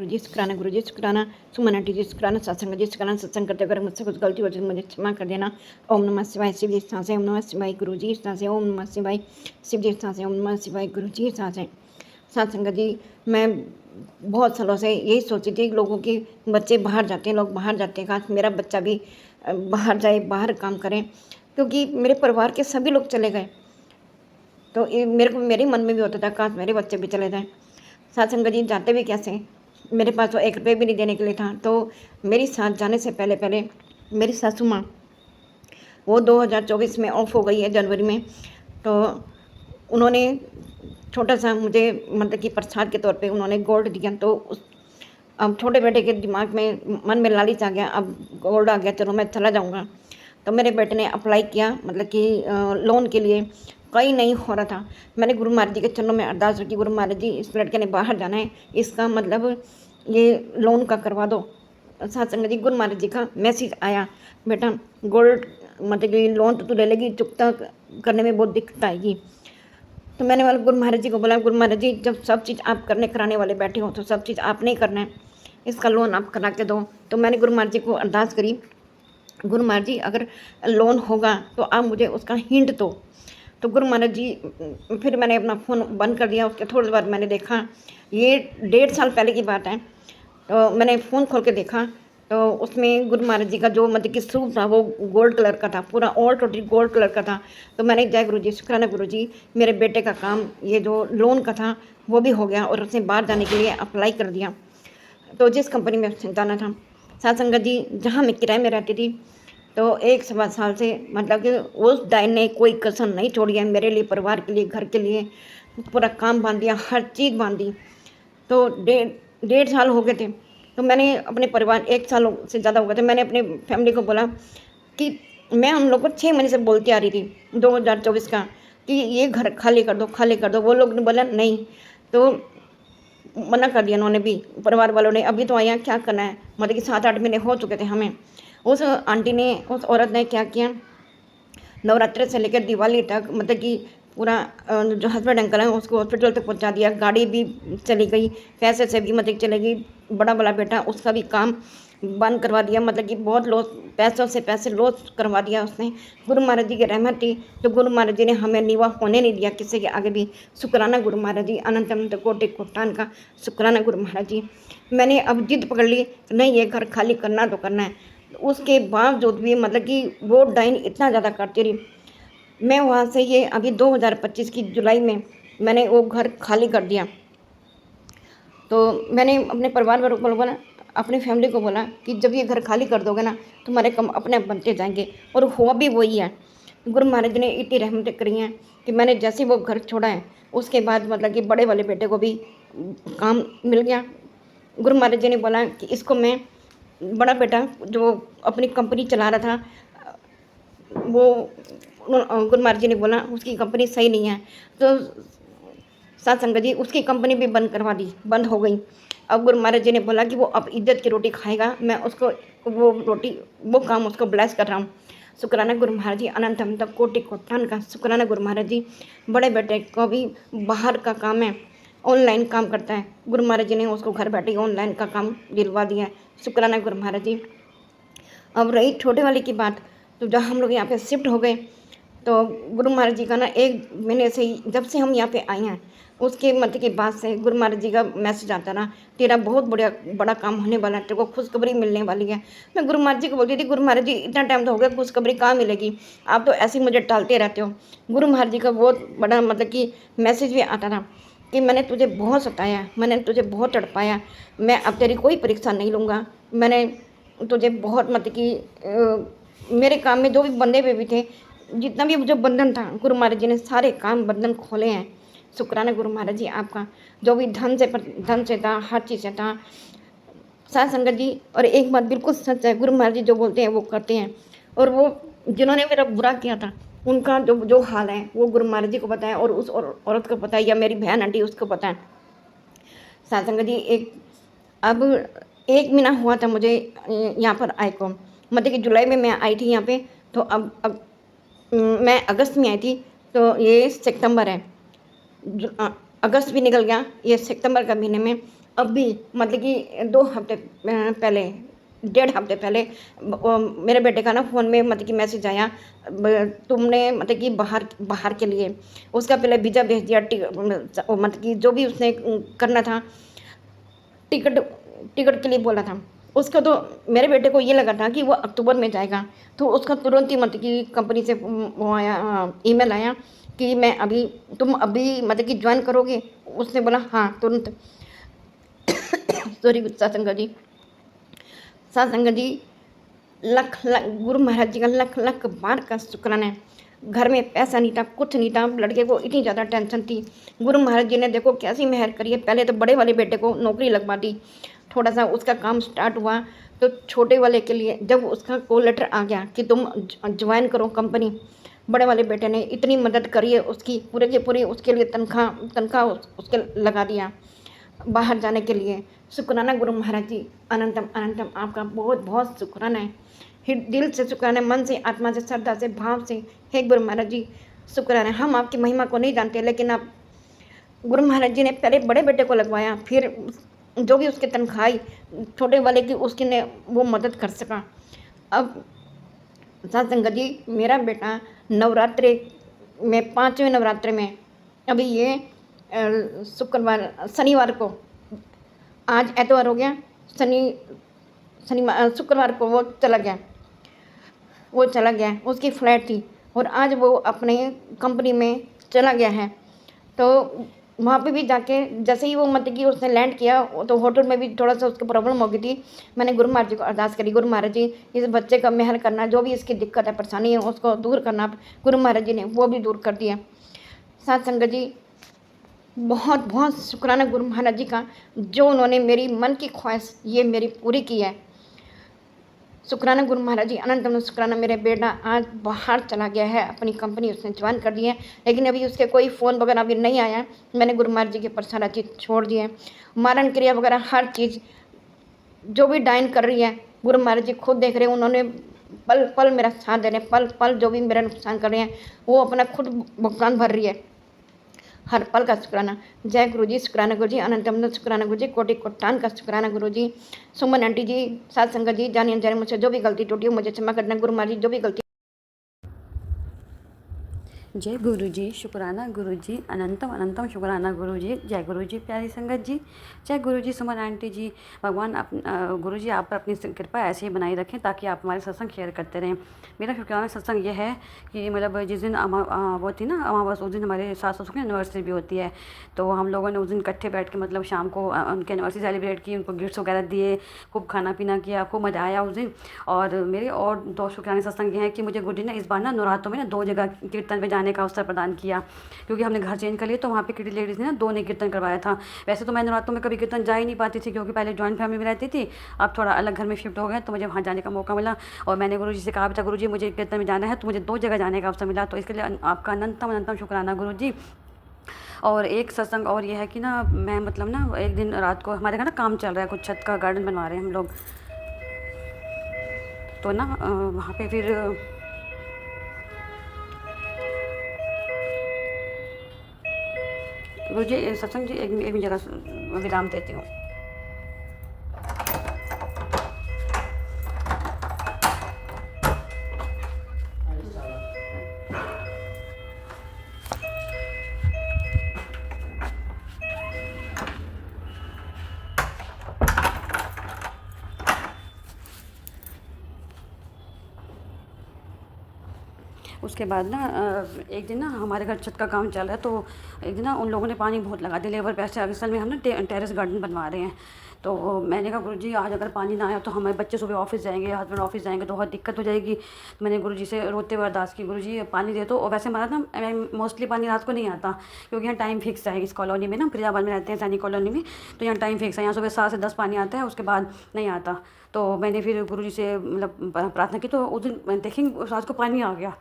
वाहिगुरु जी, शुक्राना गुरु जी, शुक्राना सुमन आंटी जी, शुक्राना सत्संग जी, शुक्राना सत्संग करते अगर मुझसे कुछ गलती हो जाए तो मुझे क्षमा कर देना। ओम नमः शिवाय। शिव जी स्थान से ओम नमः शिवाय गुरु जी स्थान से ओम नमः शिवाय। शिव जी स्थान से ओम नमः शिवाय गुरु जी स्थान से। सत्संग जी, मैं बहुत सालों से यही सोची थी कि लोगों के बच्चे बाहर जाते हैं, लोग बाहर जाते हैं, काश मेरा बच्चा भी बाहर जाए, बाहर काम करे, क्योंकि मेरे परिवार के सभी लोग चले गए। तो ये मेरे मन में भी होता था काश मेरे बच्चे भी चले जाएं। सत्संग जी जाते भी कैसे, मेरे पास तो 1 रुपये भी नहीं देने के लिए था। तो मेरी साथ जाने से पहले पहले मेरी सासू माँ, वो 2024 में ऑफ हो गई है जनवरी में। तो उन्होंने छोटा सा मुझे मतलब कि प्रसाद के तौर पे उन्होंने गोल्ड दिया। तो उस अब छोटे बेटे के दिमाग में मन में लालच आ गया, अब गोल्ड आ गया, चलो मैं चला जाऊँगा। तो मेरे बेटे ने अप्लाई किया मतलब कि लोन के लिए, कहीं नहीं हो रहा था। मैंने गुरु महाराज जी के चरणों में अरदास रखी, गुरु महाराज जी इस लड़के ने बाहर जाना है, इसका मतलब ये लोन का करवा दो। सत्संग जी, गुरु महाराज जी का मैसेज आया, बेटा गोल्ड मतलब कि लोन तो तू ले लेगी, चुकता करने में बहुत दिक्कत आएगी। तो मैंने वाले गुरु महाराज जी को बोला, गुरु महाराज जी जब सब चीज़ आप करने कराने वाले बैठे हो तो सब चीज़ आपने ही करना है, इसका लोन आप करा के दो। तो मैंने गुरु महाराज जी को अरदास करी, गुरु महाराज जी अगर लोन होगा तो आप मुझे उसका हिंट दो। तो गुरु महाराज जी, फिर मैंने अपना फ़ोन बंद कर दिया। उसके थोड़ी देर बाद मैंने देखा, ये 1.5 साल पहले की बात है। तो मैंने फ़ोन खोल के देखा तो उसमें गुरु महाराज जी का जो मतलब कि सूट था वो गोल्ड कलर का था, पूरा ऑल टोटली गोल्ड कलर का था। तो मैंने जय गुरु जी, शुक्राना गुरु जी, मेरे बेटे का काम ये जो लोन का था वो भी हो गया और उसने बाहर जाने के लिए अप्लाई कर दिया। तो जिस कंपनी में उसने जाना था, साथ संगत जी जहाँ मैं किराए में रहती थी, तो 1 सवा साल से मतलब कि उस डाइन ने कोई कसर नहीं छोड़ी है मेरे लिए, परिवार के लिए, घर के लिए पूरा काम बांध दिया, हर चीज़ बांध दी। तो 1.5 साल हो गए थे। तो मैंने अपने परिवार, 1 साल से ज़्यादा हो गए थे, मैंने अपने फैमिली को बोला कि मैं हम लोग को 6 महीने से बोलती आ रही थी 2024 का कि ये घर खाली कर दो, खाली कर दो। वो लोग ने बोला नहीं, तो मना कर दिया उन्होंने भी, परिवार वालों ने। अभी तो आया क्या करना है, मतलब कि 7-8 महीने हो चुके थे हमें। उस आंटी ने, उस औरत ने क्या किया, नवरात्रि से लेकर दिवाली तक मतलब कि पूरा जो हस्बैंड अंकल हैं उसको हॉस्पिटल तक पहुंचा दिया, गाड़ी भी चली गई, पैसे से भी मतलब चली गई। बड़ा वाला बेटा, उसका भी काम बंद करवा दिया, मतलब कि बहुत लॉस, पैसों से पैसे लॉस करवा दिया उसने। गुरु महाराज जी की रहमत थी, तो गुरु महाराज जी ने हमें निवा होने नहीं दिया किसी के आगे भी। शुक्राना गुरु महाराज जी, अनंत अनंत कोटि कोटान का शुक्राना गुरु महाराज जी। मैंने अब जिद पकड़ ली, नहीं ये घर खाली करना तो करना है। उसके बावजूद भी मतलब कि वो डाइन इतना ज़्यादा करती रही। मैं वहाँ से, ये अभी 2025 की जुलाई में मैंने वो घर खाली कर दिया। तो मैंने अपने परिवार वालों को बोला, अपनी फैमिली को बोला कि जब ये घर खाली कर दोगे ना, तुम्हारे कम अपने आप बनते जाएंगे। और हुआ भी वही है। गुरु महाराज ने इतनी रहमतें करी हैं कि मैंने जैसे वो घर छोड़ा है, उसके बाद मतलब कि बड़े वाले बेटे को भी काम मिल गया। गुरु महाराज जी ने बोला कि इसको मैं, बड़ा बेटा जो अपनी कंपनी चला रहा था, वो गुरु महाराज जी ने बोला उसकी कंपनी सही नहीं है। तो साथ संगत जी उसकी कंपनी भी बंद करवा दी, बंद हो गई। अब गुरु महाराज जी ने बोला कि वो अब इज्जत की रोटी खाएगा, मैं उसको वो रोटी, वो काम उसको ब्लेस कर रहा हूँ। शुक्राना गुरु महाराज जी, अनंत अनंत कोटि कोटान का शुक्राना गुरु महाराज जी। बड़े बेटे को भी बाहर का काम है, ऑनलाइन काम करता है, गुरु महाराज जी ने उसको घर बैठे ऑनलाइन का काम दिलवा दिया है। शुक्राना गुरु महाराज जी। अब रही छोटे वाले की बात, तो जब हम लोग यहाँ पे शिफ्ट हो गए, तो गुरु महाराज जी का ना 1 महीने से ही, जब से हम यहाँ पे आए हैं उसके मतलब के बाद से गुरु महाराज जी का मैसेज आता ना, तेरा बहुत बड़ा काम होने वाला है, तेरे को खुशखबरी मिलने वाली है। मैं गुरु महाराज जी को बोलती थी, गुरु महाराज जी इतना टाइम तो हो गया, खुशखबरी कहाँ मिलेगी, आप तो ऐसे ही मुझे टालते रहते हो। गुरु महाराज जी का बहुत बड़ा मतलब कि मैसेज भी आता था कि मैंने तुझे बहुत सताया, मैंने तुझे बहुत तड़पाया, मैं अब तेरी कोई परीक्षा नहीं लूँगा। मैंने तुझे बहुत मतलब कि मेरे काम में जो भी बंधे हुए भी थे, जितना भी जो बंधन था, गुरु महाराज जी ने सारे काम बंधन खोले हैं। शुक्राना गुरु महाराज जी आपका, जो भी धन से था, हर चीज़ से था। साथ संगत जी, और एक बात बिल्कुल सच है, गुरु महाराज जी जो बोलते हैं वो करते हैं। और वो जिन्होंने मेरा बुरा किया था, उनका जो जो हाल है वो गुरु महाराज जी को पता है, और उस औरत को पता है, या मेरी बहन आंटी उसको पता है। साथ संगत जी, अब 1 महीना हुआ था मुझे यहाँ पर आए को, मतलब कि जुलाई में मैं आई थी यहाँ पे। तो अब मैं अगस्त में आई थी, तो ये सितंबर है, अगस्त भी निकल गया, ये सितंबर का महीने में अभी मतलब कि 2 हफ्ते पहले, 1.5 हफ्ते पहले मेरे बेटे का ना फ़ोन में मतलब कि मैसेज आया, तुमने मतलब कि बाहर बाहर के लिए उसका पहले वीज़ा भेज दिया, मतलब कि जो भी उसने करना था, टिकट टिकट के लिए बोला था। उसका तो मेरे बेटे को ये लगा था कि वो अक्टूबर में जाएगा, तो उसका तुरंत ही मतलब कि कंपनी से वो आया, ईमेल आया कि मैं अभी तुम अभी मतलब कि जॉइन करोगे? उसने बोला हाँ, तुरंत। सॉरी सत्संग जी, सत्संग जी, लख लख गुरु महाराज जी का लख लख बार का शुक्राना है। घर में पैसा नहीं था, कुछ नहीं था, लड़के को इतनी ज़्यादा टेंशन थी। गुरु महाराज जी ने देखो कैसी मेहर करी है। पहले तो बड़े वाले बेटे को नौकरी लगवा दी, थोड़ा सा उसका काम स्टार्ट हुआ, तो छोटे वाले के लिए जब उसका कॉल लेटर आ गया कि तुम ज्वाइन करो कंपनी, बड़े वाले बेटे ने इतनी मदद करी है उसकी, पूरे की पूरी उसके लिए तनख्वाह तनख्वाह उसके लगा दिया बाहर जाने के लिए। शुक्राना गुरु महाराज जी, अनंतम अनंतम आपका बहुत बहुत शुक्राना है। दिल से शुक्राना है, मन से, आत्मा से, श्रद्धा से, भाव से। हे गुरु महाराज जी, शुक्राना है। हम आपकी महिमा को नहीं जानते, लेकिन आप गुरु महाराज जी ने पहले बड़े बेटे को लगवाया, फिर जो भी उसकी तनख्वाह आई छोटे वाले की, उसकी ने वो मदद कर सका। अब सत्संग जी, मेरा बेटा नवरात्रे में 5वें नवरात्रे में, अभी ये शुक्रवार शनिवार को, आज एतवार हो गया, शनि शुक्रवार को वो चला गया, उसकी फ़्लाइट थी और आज वो अपने कंपनी में चला गया है। तो वहाँ पे भी जाके जैसे ही वो मतलब कि उसने लैंड किया, तो होटल में भी थोड़ा सा उसको प्रॉब्लम हो गई थी। मैंने गुरु महाराज जी को अरदास करी, गुरु महाराज जी इस बच्चे का मेहर करना, जो भी इसकी दिक्कत है, परेशानी है, उसको दूर करना। गुरु महाराज जी ने वो भी दूर कर दिया। साथ संगत जी, बहुत बहुत शुक्राना गुरु महाराज जी का, जो उन्होंने मेरी मन की ख्वाहिश ये मेरी पूरी की है। शुक्राना गुरु महाराज जी, अनंतम शुक्राना। मेरे बेटा आज बाहर चला गया है, अपनी कंपनी उसने ज्वाइन कर दी है, लेकिन अभी उसके कोई फ़ोन वगैरह अभी नहीं आया। मैंने गुरु महाराज जी के ऊपर सारा चीज़ छोड़ दी है, मारण क्रिया वगैरह हर चीज़ जो भी डाइन कर रही है, गुरु महाराज जी खुद देख रहे हैं। उन्होंने पल पल मेरा साथ दे रहे हैं, पल पल जो भी मेरा नुकसान कर रहे हैं, वो अपना खुद भुगतान भर रही है, हर पल का शुक्राना। जय गुरु जी, शुक्राना गुरु जी, अनंतम शुक्राना गुरु जी, कोटि कोटान का शुक्राना गुरु जी। सुमन आंटी जी, सात संगत जी, जानी अनजानी मुझसे जो भी गलती टूटी हो मुझे क्षमा करना गुरु महाराज जी, जो भी गलती। जय गुरु जी, शुक्राना गुरु जी, अनंतम अनंतम शुक्राना गुरु जी। जय गुरु जी, प्यारी संगत जी, जय गुरु जी, सुमन आंटी जी। भगवान गुरु जी आप पर अपनी कृपा ऐसे ही बनाई रखें ताकि आप हमारे सत्संग शेयर करते रहें। मेरा शुक्राना सत्संग यह है कि मतलब जिस दिन वो थी ना अमावस, उस दिन हमारे सास ससुर की एनिवर्सरी भी होती है, तो हम लोगों ने उस दिन इकट्ठे बैठ के मतलब शाम को उनकी एनिवर्सरी सेलिब्रेट की, उनको गिफ्ट्स वगैरह दिए, खूब खाना पीना किया, खूब मज़ा आया उस दिन। और मेरे और दो शुक्राने सत्संग ये हैं कि मुझे गुरु जी ने इस बार ना नवरात्रों में ना 2 जगह कीर्तन पे जाने का अवसर प्रदान किया, क्योंकि हमने घर चेंज कर लिया, तो वहाँ पे किटी लेडीज़ ने ना 2 ने कीर्तन करवाया था। वैसे तो मैं नवरात्रों में कभी कीर्तन जा ही नहीं पाती थी, क्योंकि पहले जॉइंट फैमिली में रहती थी, अब थोड़ा अलग घर में शिफ्ट हो गए, तो मुझे वहाँ जाने का मौका मिला। और मैंने गुरु जी से कहा था, गुरु जी मुझे कीर्तन में जाना है, तो मुझे 2 जगह जाने का अवसर मिला, तो इसके लिए आपका अनंतम अनंतम शुक्राना गुरु जी। और एक सत्संग और ये है कि ना मैं मतलब ना एक दिन रात को हमारे घर ना काम चल रहा है, कुछ छत का गार्डन बनवा रहे हैं हम लोग, तो ना वहाँ पे फिर मुझे सत्संग जी एक जगह विराम देती हूँ। उसके बाद ना एक दिन ना हमारे घर छत का काम चल रहा है, तो एक दिन ना उन लोगों ने पानी बहुत लगा दिया लेबर पैसे। असल में हम ना टेरेस गार्डन बनवा रहे हैं, तो मैंने कहा गुरु जी आज अगर पानी ना आया तो हमारे बच्चे सुबह ऑफिस जाएंगे, हस्बैंड ऑफिस जाएंगे, तो बहुत दिक्कत हो जाएगी। तो मैंने गुरु जी से रोते हुए अरदास की, गुरु जी पानी दे दो। और वैसे हमारा ना मोस्टली पानी रात को नहीं आता, क्योंकि यहाँ टाइम फिक्स है इस कॉलोनी में ना, फरीदाबाद में रहते हैं सैनिक कॉलोनी में, तो यहाँ टाइम फिक्स है, यहाँ सुबह 7 से 10 पानी आता है, उसके बाद नहीं आता। तो मैंने फिर गुरु जी से मतलब प्रार्थना की, तो उस दिन देखेंगे रात को पानी आ गया,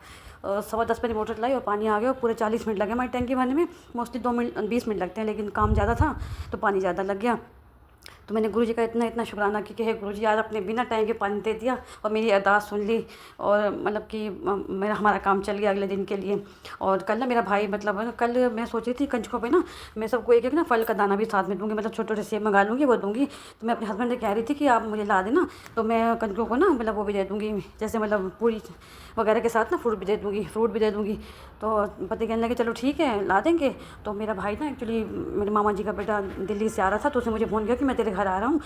10:15 बजे मोटर चलाई और पानी आ गया, और पूरे 40 मिनट लगे हमारी टैंकी भरने में। मोस्टली 2 मिनट 20 मिनट लगते हैं, लेकिन काम ज़्यादा था तो पानी ज़्यादा लग गया। तो तो मैंने गुरुजी का इतना इतना शुक्राना किया कि हे गुरुजी आज आपने बिना टाइम के पानी दे दिया और मेरी अरदास सुन ली और मतलब कि मेरा हमारा काम चल गया अगले दिन के लिए। और कल ना मेरा भाई मतलब कल मैं सोच रही थी कंजकों पे ना मैं सबको एक एक ना फल का दाना भी साथ में दूँगी, मतलब छोटे छोटे सेब मंगा लूँगी वो दूँगी। तो मैं अपने हस्बैंड से कह रही थी कि आप मुझे ला देना, तो मैं कंजकों को ना मतलब वो भी दे दूँगी, जैसे मतलब पूरी वगैरह के साथ ना फ्रूट भी दे दूँगी। तो पति कहने लगे चलो ठीक है ला देंगे। तो मेरा भाई ना एक्चुअली मेरे मामा जी का बेटा दिल्ली से आ रहा था, तो उसने मुझे फ़ोन किया कि मैं तेरे घर आ रहा हूँ,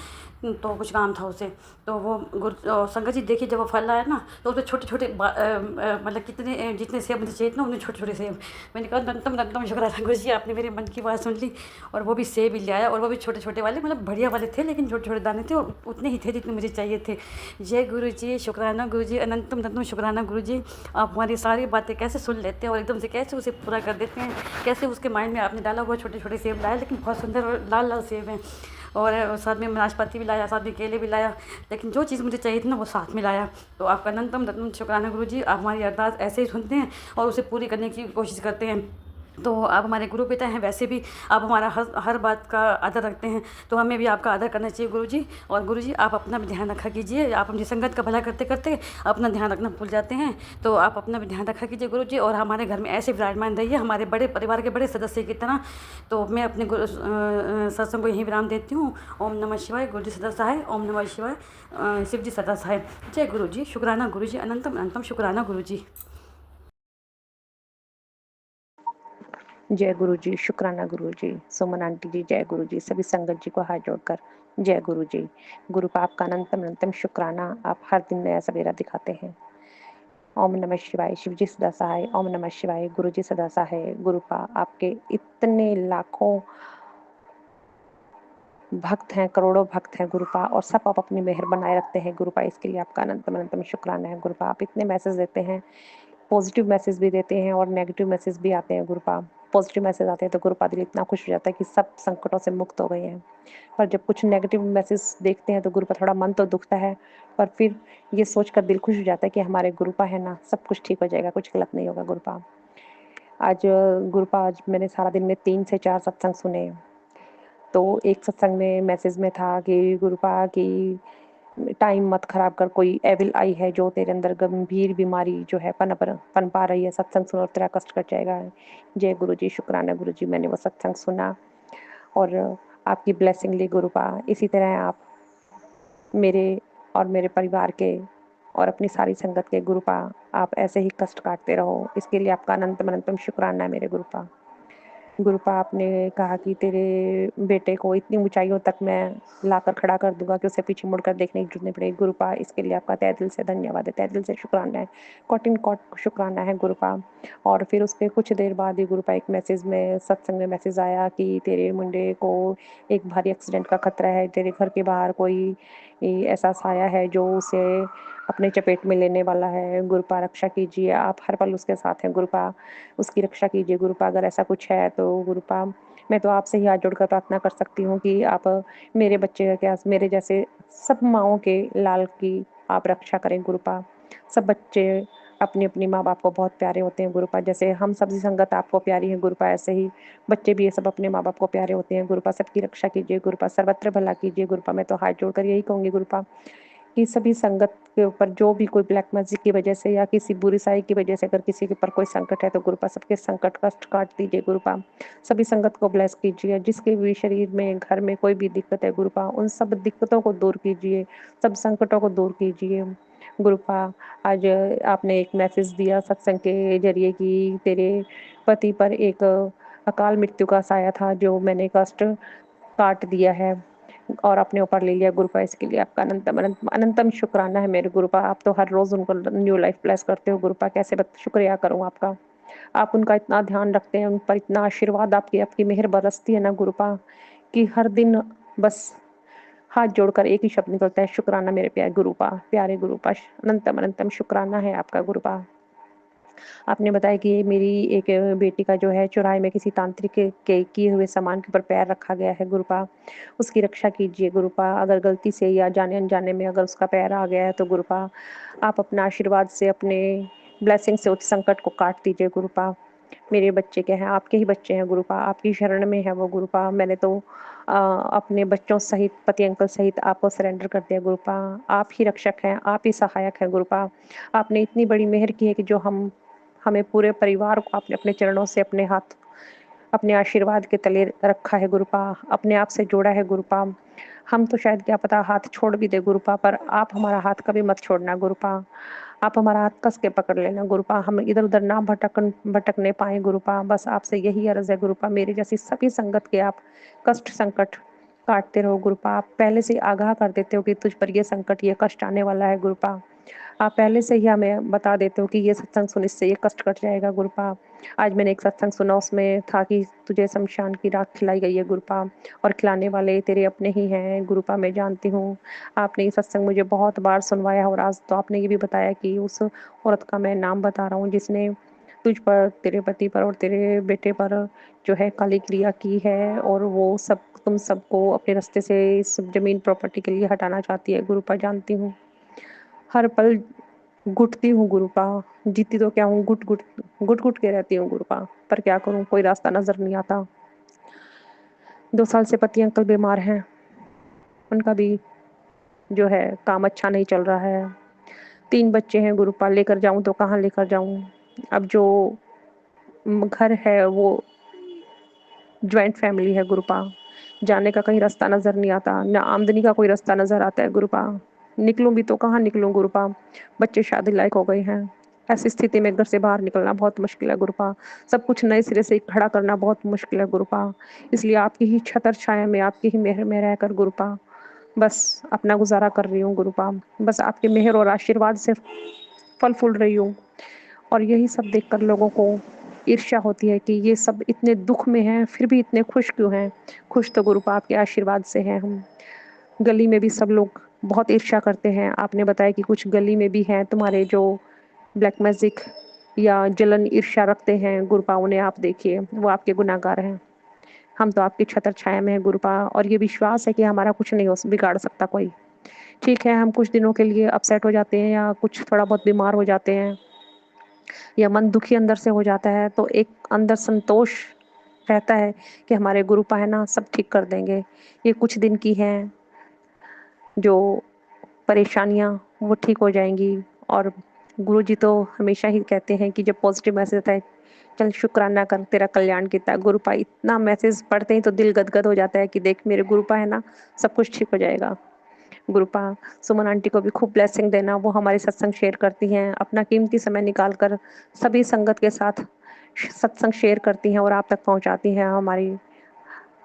तो कुछ काम था उसे। तो वो संगत जी देखिए जब वो फल आया ना तो उसमें छोटे छोटे मतलब कितने जितने सेब मुझे चाहिए ना उतने छोटे छोटे सेब। मैंने कहा नंतम नंतम शुक्राना गुरु जी आपने मेरे मन की बात सुन ली। और वो भी सेब ही ले आया और वो भी छोटे छोटे वाले, मतलब बढ़िया वाले थे लेकिन छोटे छोटे दाने थे और उतने ही थे जितने मुझे चाहिए थे। जय गुरु जी, शुक्राना गुरु जी, अनंतम अनंतम शुक्राना गुरु जी। आप हमारी सारी बातें कैसे सुन लेते हैं और एकदम से कैसे उसे पूरा कर देते हैं, कैसे उसके माइंड में आपने डाला हुआ छोटे छोटे सेब लाए लेकिन बहुत सुंदर और लाल लाल सेब हैं। और साथ में नाशपाती भी लाया, साथ में केले भी लाया, लेकिन जो चीज़ मुझे चाहिए थी ना वो साथ में लाया। तो आपका अनंतम अनंतम शुक्राना गुरु जी, आप हमारी अरदास ऐसे ही सुनते हैं और उसे पूरी करने की कोशिश करते हैं। तो आप हमारे गुरु पिता हैं, वैसे भी आप हमारा हर बात का आदर रखते हैं, तो हमें भी आपका आदर करना चाहिए गुरु जी। और गुरु जी आप अपना भी ध्यान रखा कीजिए, आप अपनी संगत का भला करते करते अपना ध्यान रखना भूल जाते हैं, तो आप अपना भी ध्यान रखा कीजिए गुरु जी। और हमारे घर में ऐसे विराजमान रहिए हमारे बड़े परिवार के बड़े सदस्य की तरह। तो मैं अपने सत्संग को यहीं विराम देती हूँ। ओम नमः शिवाय, गुरु जी सदा सहाय। ओम नमः शिवाय, शिव जी सदा सहाय। जय गुरु जी, शुक्राना गुरु जी, अनंतम अनंतम शुक्राना गुरु जी। जय गुरु जी, शुक्राना गुरु जी, सुमन आंटी जी, जय गुरु जी, सभी संगत जी को हाथ जोड़कर जय गुरु जी। गुरु पाप का अनंतम अनंतम शुक्राना, आप हर दिन नया सवेरा दिखाते हैं। ओम नमः शिवाय, शिव जी सदा सहाय। ओम नमः शिवाय, गुरु जी सदा सहाय। गुरुपा आपके इतने लाखों भक्त हैं, करोड़ों भक्त हैं गुरुपा, और सब आप अपनी मेहर बनाए रखते हैं गुरुपा, इसके लिए आपका अनंतम अनंतम शुक्राना है गुरुपा। आप इतने मैसेज देते हैं, पॉजिटिव मैसेज भी देते हैं और नेगेटिव मैसेज भी आते हैं गुरुपा। पॉजिटिव मैसेज आते हैं तो गुरुपा दिल इतना खुश हो जाता है कि सब संकटों से मुक्त हो गए हैं। पर जब कुछ नेगेटिव मैसेज देखते हैं तो गुरुपा थोड़ा मन तो दुखता है, पर फिर ये सोचकर दिल खुश हो जाता है कि हमारे गुरुपा है ना, सब कुछ ठीक हो जाएगा, कुछ गलत नहीं होगा गुरुपा। आज गुरुपा आज मैंने सारा दिन में 3 से 4 सत्संग सुने। तो एक सत्संग में मैसेज में था कि गुरुपा की टाइम मत खराब कर, कोई एविल आई है जो तेरे अंदर गंभीर बीमारी जो है पनपा रही है, सत्संग सुनो और तेरा कष्ट कट जाएगा। जय गुरु जी, शुक्राना गुरु जी, मैंने वो सत्संग सुना और आपकी ब्लेसिंग ली गुरुपा। इसी तरह आप मेरे और मेरे परिवार के और अपनी सारी संगत के गुरुपा आप ऐसे ही कष्ट काटते रहो, इसके लिए आपका अनंतम अनंतम शुक्राना है मेरे गुरुपा। गुरुपा आपने कहा कि तेरे बेटे को इतनी ऊंचाइयों तक मैं लाकर खड़ा कर दूंगा कि उसे पीछे मुड़कर देखने की जरूरत नहीं पड़ेगी गुरुपा, इसके लिए आपका तहे दिल से धन्यवाद है, तहे दिल से शुक्राना है, कॉटिन कॉट शुक्राना है गुरुपा। और फिर उसके कुछ देर बाद ही गुरुपा एक मैसेज में सत्संग में मैसेज आया कि तेरे मुंडे को एक भारी एक्सीडेंट का खतरा है, तेरे घर के बाहर कोई ऐसा साया है जो उसे अपने चपेट में लेने वाला है, गुरुपा रक्षा कीजिए, आप हर पल उसके साथ हैं गुरुपा, उसकी रक्षा कीजिए गुरुपा। अगर ऐसा कुछ है तो गुरुपा मैं तो आपसे ही हाथ जोड़कर प्रार्थना कर सकती हूँ कि आप मेरे बच्चे का क्या, मेरे जैसे सब माँओं के लाल की आप रक्षा करें गुरुपा। सब बच्चे अपनी अपनी माँ बाप को बहुत प्यारे होते हैं गुरुपा, जैसे हम सभी संगत आपको प्यारी है गुरुपा, ऐसे ही बच्चे भी ये सब अपने माँ बाप को प्यारे होते हैं गुरुपा। सबकी रक्षा कीजिए गुरुपा, सर्वत्र भला कीजिए गुरुपा। मैं तो हाथ जोड़कर यही कहूँगी गुरुपा कि सभी संगत के ऊपर जो भी कोई ब्लैक मैजिक की वजह से या किसी बुरी साई की वजह से अगर किसी के ऊपर कोई संकट है तो गुरुपा सबके संकट कष्ट काट दीजिए गुरुपा। सभी संगत को ब्लेस कीजिए, जिसके भी शरीर में घर में कोई भी दिक्कत है गुरुपा उन सब दिक्कतों को दूर कीजिए, सब संकटों को दूर कीजिए गुरुपा। आज आपने एक मैसेज दिया सत्संग के जरिए कि तेरे पति पर एक अकाल मृत्यु का साया था जो मैंने कष्ट काट दिया है और अपने ऊपर ले लिया गुरुपा, इसके लिए आपका अनंतम अनंतम शुक्राना है मेरे गुरुपा। आप तो हर रोज उनको न्यू लाइफ ब्लेस करते हो गुरुपा, कैसे शुक्रिया करूं आपका। आप उनका इतना ध्यान रखते हैं, उन पर इतना आशीर्वाद आपकी आपकी मेहर बरसती है ना गुरुपा कि हर दिन बस हाथ जोड़कर एक ही शब्द निकलता है, शुक्राना मेरे प्यारे गुरुपा, प्यारे गुरुपा, अनंतम अनंतम शुक्राना है आपका गुरुपा। आपने बताया कि मेरी एक बेटी का जो है चौराहे में किसी तांत्रिक के किए हुए सामान के ऊपर पैर रखा गया है गुरुपा, उसकी रक्षा कीजिए गुरुपा। अगर गलती से या जाने अनजाने में अगर उसका पैर आ गया है तो गुरुपा आप अपना आशीर्वाद से अपने ब्लेसिंग से उस संकट को काट दीजिए गुरुपा। मेरे बच्चे क्या हैं, आपके ही बच्चे हैं गुरुपा, आपकी शरण में है वो गुरुपा। मैंने तो अपने बच्चों सहित, पति अंकल सहित आपको सरेंडर कर दिया गुरुपा। आप ही रक्षक हैं, आप ही सहायक हैं गुरुपा। आपने इतनी बड़ी मेहर की है कि जो हमें पूरे परिवार को आपने अपने चरणों से अपने हाथ, अपने आशीर्वाद के तले रखा है गुरुपा, अपने आप से जोड़ा है गुरुपा। हम तो शायद क्या पता हाथ छोड़ भी दे गुरुपा, पर आप हमारा हाथ कभी मत छोड़ना गुरुपा। आप हमारा हाथ कस के पकड़ लेना गुरुपा, हम इधर उधर ना भटकने पाए गुरुपा। बस आपसे यही अर्ज है गुरुपा, मेरी जैसी सभी संगत के आप कष्ट संकट काटते रहो गुरुपा। आप पहले से आगाह कर देते हो कि तुझ पर ये संकट, ये कष्ट आने वाला है गुरुपा। आप पहले से ही हमें बता देते हो कि ये सत्संग सुन, इससे ये कष्ट कट जाएगा गुरुपा। आज मैंने एक सत्संग सुना, उसमें था कि तुझे शमशान की राख खिलाई गई है गुरुपा, और खिलाने वाले तेरे अपने ही हैं गुरुपा, मैं जानती हूँ। आपने ये सत्संग मुझे बहुत बार सुनवाया, और आज तो आपने ये भी बताया कि उस औरत का मैं नाम बता रहा हूँ जिसने तुझ पर, तेरे पति पर और तेरे बेटे पर जो है काली क्रिया की है, और वो सब तुम सबको अपने रास्ते से इस जमीन प्रॉपर्टी के लिए हटाना चाहती है गुरुपा, जानती हूँ। हर पल घुटती हूँ गुरुपा, जीती तो क्या हूँ, घुट घुट के रहती हूँ गुरुपा, पर क्या करूँ, कोई रास्ता नजर नहीं आता। 2 साल से पति अंकल बीमार हैं, उनका भी जो है काम अच्छा नहीं चल रहा है। 3 बच्चे हैं गुरुपा, लेकर जाऊं तो कहाँ लेकर जाऊं। अब जो घर है वो ज्वाइंट फैमिली है गुरुपा, जाने का कहीं रास्ता नजर नहीं आता, ना आमदनी का कोई रास्ता नजर आता है गुरुपा। निकलूं भी तो कहाँ निकलूं गुरुपा, बच्चे शादी लायक हो गए हैं। ऐसी स्थिति में घर से बाहर निकलना बहुत मुश्किल है गुरुपा, सब कुछ नए सिरे से खड़ा करना बहुत मुश्किल है गुरुपा। इसलिए आपकी ही छतर छाया में, आपकी ही मेहर में रहकर गुरुपा बस अपना गुजारा कर रही हूँ गुरुपा। बस आपके मेहर और आशीर्वाद से फल फूल रही हूँ, और यही सब देखकर लोगों को ईर्ष्या होती है कि ये सब इतने दुख में हैं फिर भी इतने खुश क्यों हैं। खुश तो गुरुपा आपके आशीर्वाद से हैं हम। गली में भी सब लोग बहुत ईर्ष्या करते हैं। आपने बताया कि कुछ गली में भी हैं तुम्हारे जो ब्लैक मैजिक या जलन ईर्ष्या रखते हैं गुरुपा, उन्हें आप देखिए, वो आपके गुनाहगार हैं। हम तो आपकी छतर छाया में हैं गुरुपा, और ये विश्वास है कि हमारा कुछ नहीं हो बिगाड़ सकता कोई। ठीक है, हम कुछ दिनों के लिए अपसेट हो जाते हैं, या कुछ थोड़ा बहुत बीमार हो जाते हैं, या मन दुखी अंदर से हो जाता है, तो एक अंदर संतोष रहता है कि हमारे गुरुपा है ना, सब ठीक कर देंगे। ये कुछ दिन की हैं जो परेशानियाँ, वो ठीक हो जाएंगी। और गुरुजी तो हमेशा ही कहते हैं कि जब पॉजिटिव मैसेज आता है, चल शुक्राना कर, तेरा कल्याण किया। गुरुपा इतना मैसेज पढ़ते ही तो दिल गदगद हो जाता है कि देख मेरे गुरुपा है ना, सब कुछ ठीक हो जाएगा गुरुपा। सुमन आंटी को भी खूब ब्लेसिंग देना, वो हमारे सत्संग शेयर करती हैं, अपना कीमती समय निकाल कर सभी संगत के साथ सत्संग शेयर करती हैं और आप तक पहुंचाती हैं हमारी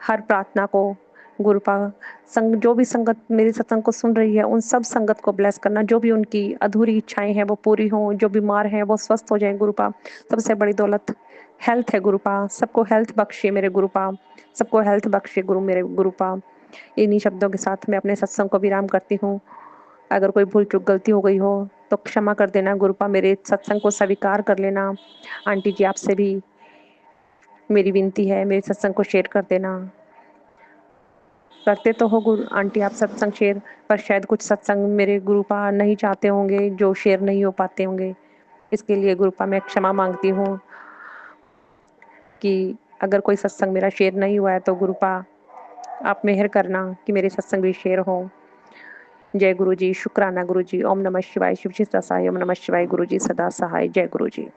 हर प्रार्थना को गुरुपा। संग जो भी संगत मेरे सत्संग को सुन रही है, उन सब संगत को ब्लेस करना, जो भी उनकी अधूरी इच्छाएं हैं वो पूरी हों, जो बीमार हैं वो स्वस्थ हो जाएं गुरुपा। सबसे बड़ी दौलत हेल्थ है गुरुपा, सबको हेल्थ बख्शे मेरे गुरुपा, सबको हेल्थ बख्शे गुरु मेरे गुरुपा। इन्हीं शब्दों के साथ मैं अपने सत्संग को विराम करती हूँ। अगर कोई भूल चूक गलती हो गई हो तो क्षमा कर देना गुरुपा, मेरे सत्संग को स्वीकार कर लेना। आंटी जी आपसे भी मेरी विनती है, मेरे सत्संग को शेयर कर देना। करते तो हो गुरु आंटी आप सत्संग शेयर, पर शायद कुछ सत्संग मेरे गुरुपा नहीं चाहते होंगे, जो शेयर नहीं हो पाते होंगे। इसके लिए गुरुपा मैं क्षमा मांगती हूँ कि अगर कोई सत्संग मेरा शेयर नहीं हुआ है तो गुरुपा आप मेहर करना कि मेरे सत्संग भी शेयर हो। जय गुरु जी, शुक्राना गुरु जी। ओम नमः शिवाय, शिव जी सदा सहाय। ओम नमः शिवाय, गुरु जी सदा सहाय। जय गुरु जी।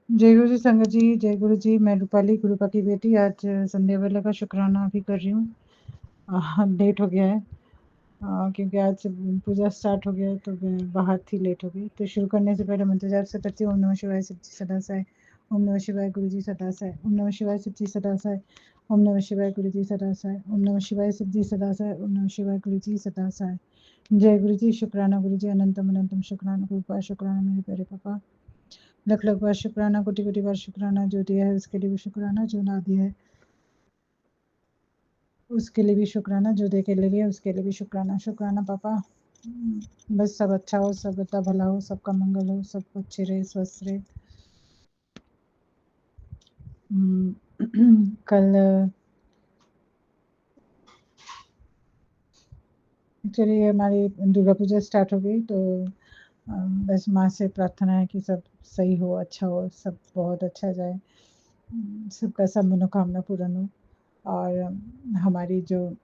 जय गुरु जी संगत जी, जय गुरु जी। मैं रूपाली गुरुपा की बेटी आज संध्या वेला का शुक्राना भी कर रही हूँ। लेट हो गया है क्योंकि आज से पूजा स्टार्ट हो गया है तो मैं बाहर थी, लेट हो गई। तो शुरू करने से पहले मंत्र जाप से करती हूँ। ओम नमः शिवाय, शिव जी सदा सहाय। ओम नमः शिवाय, गुरु जी सदा सहाय। ओम नमः शिवाय, शिव जी सदा सहाय। ओम नमः शिवाय, गुरु जी सदा सहाय। ओम नमः शिवाय, शिव जी सदा सहाय। ओम नमः शिवाय, गुरु जी सदा सहाय। जय गुरु जी, शुक्राना गुरु जी, अनंतम अनंतम शुक्राना गुरुपा, शुक्राना मेरे प्यारे पापा। लख लख बार शुक्राना, कोटि कोटि बार शुक्राना। जो दिया है उसके लिए भी शुक्राना, जो ना दिया है उसके लिए भी शुक्राना, जो दे के ले गया उसके लिए भी शुक्राना। शुक्राना पापा। बस सब अच्छा हो, सब का भला हो, सबका मंगल हो, सब अच्छे रहे, स्वस्थ रहे। कल एक्चुअली हमारी दुर्गा पूजा स्टार्ट हो गई, तो बस माँ से प्रार्थना है कि सब सही हो, अच्छा हो, सब बहुत अच्छा जाए। सबका सब मनोकामना पूर्ण हो और हमारी जो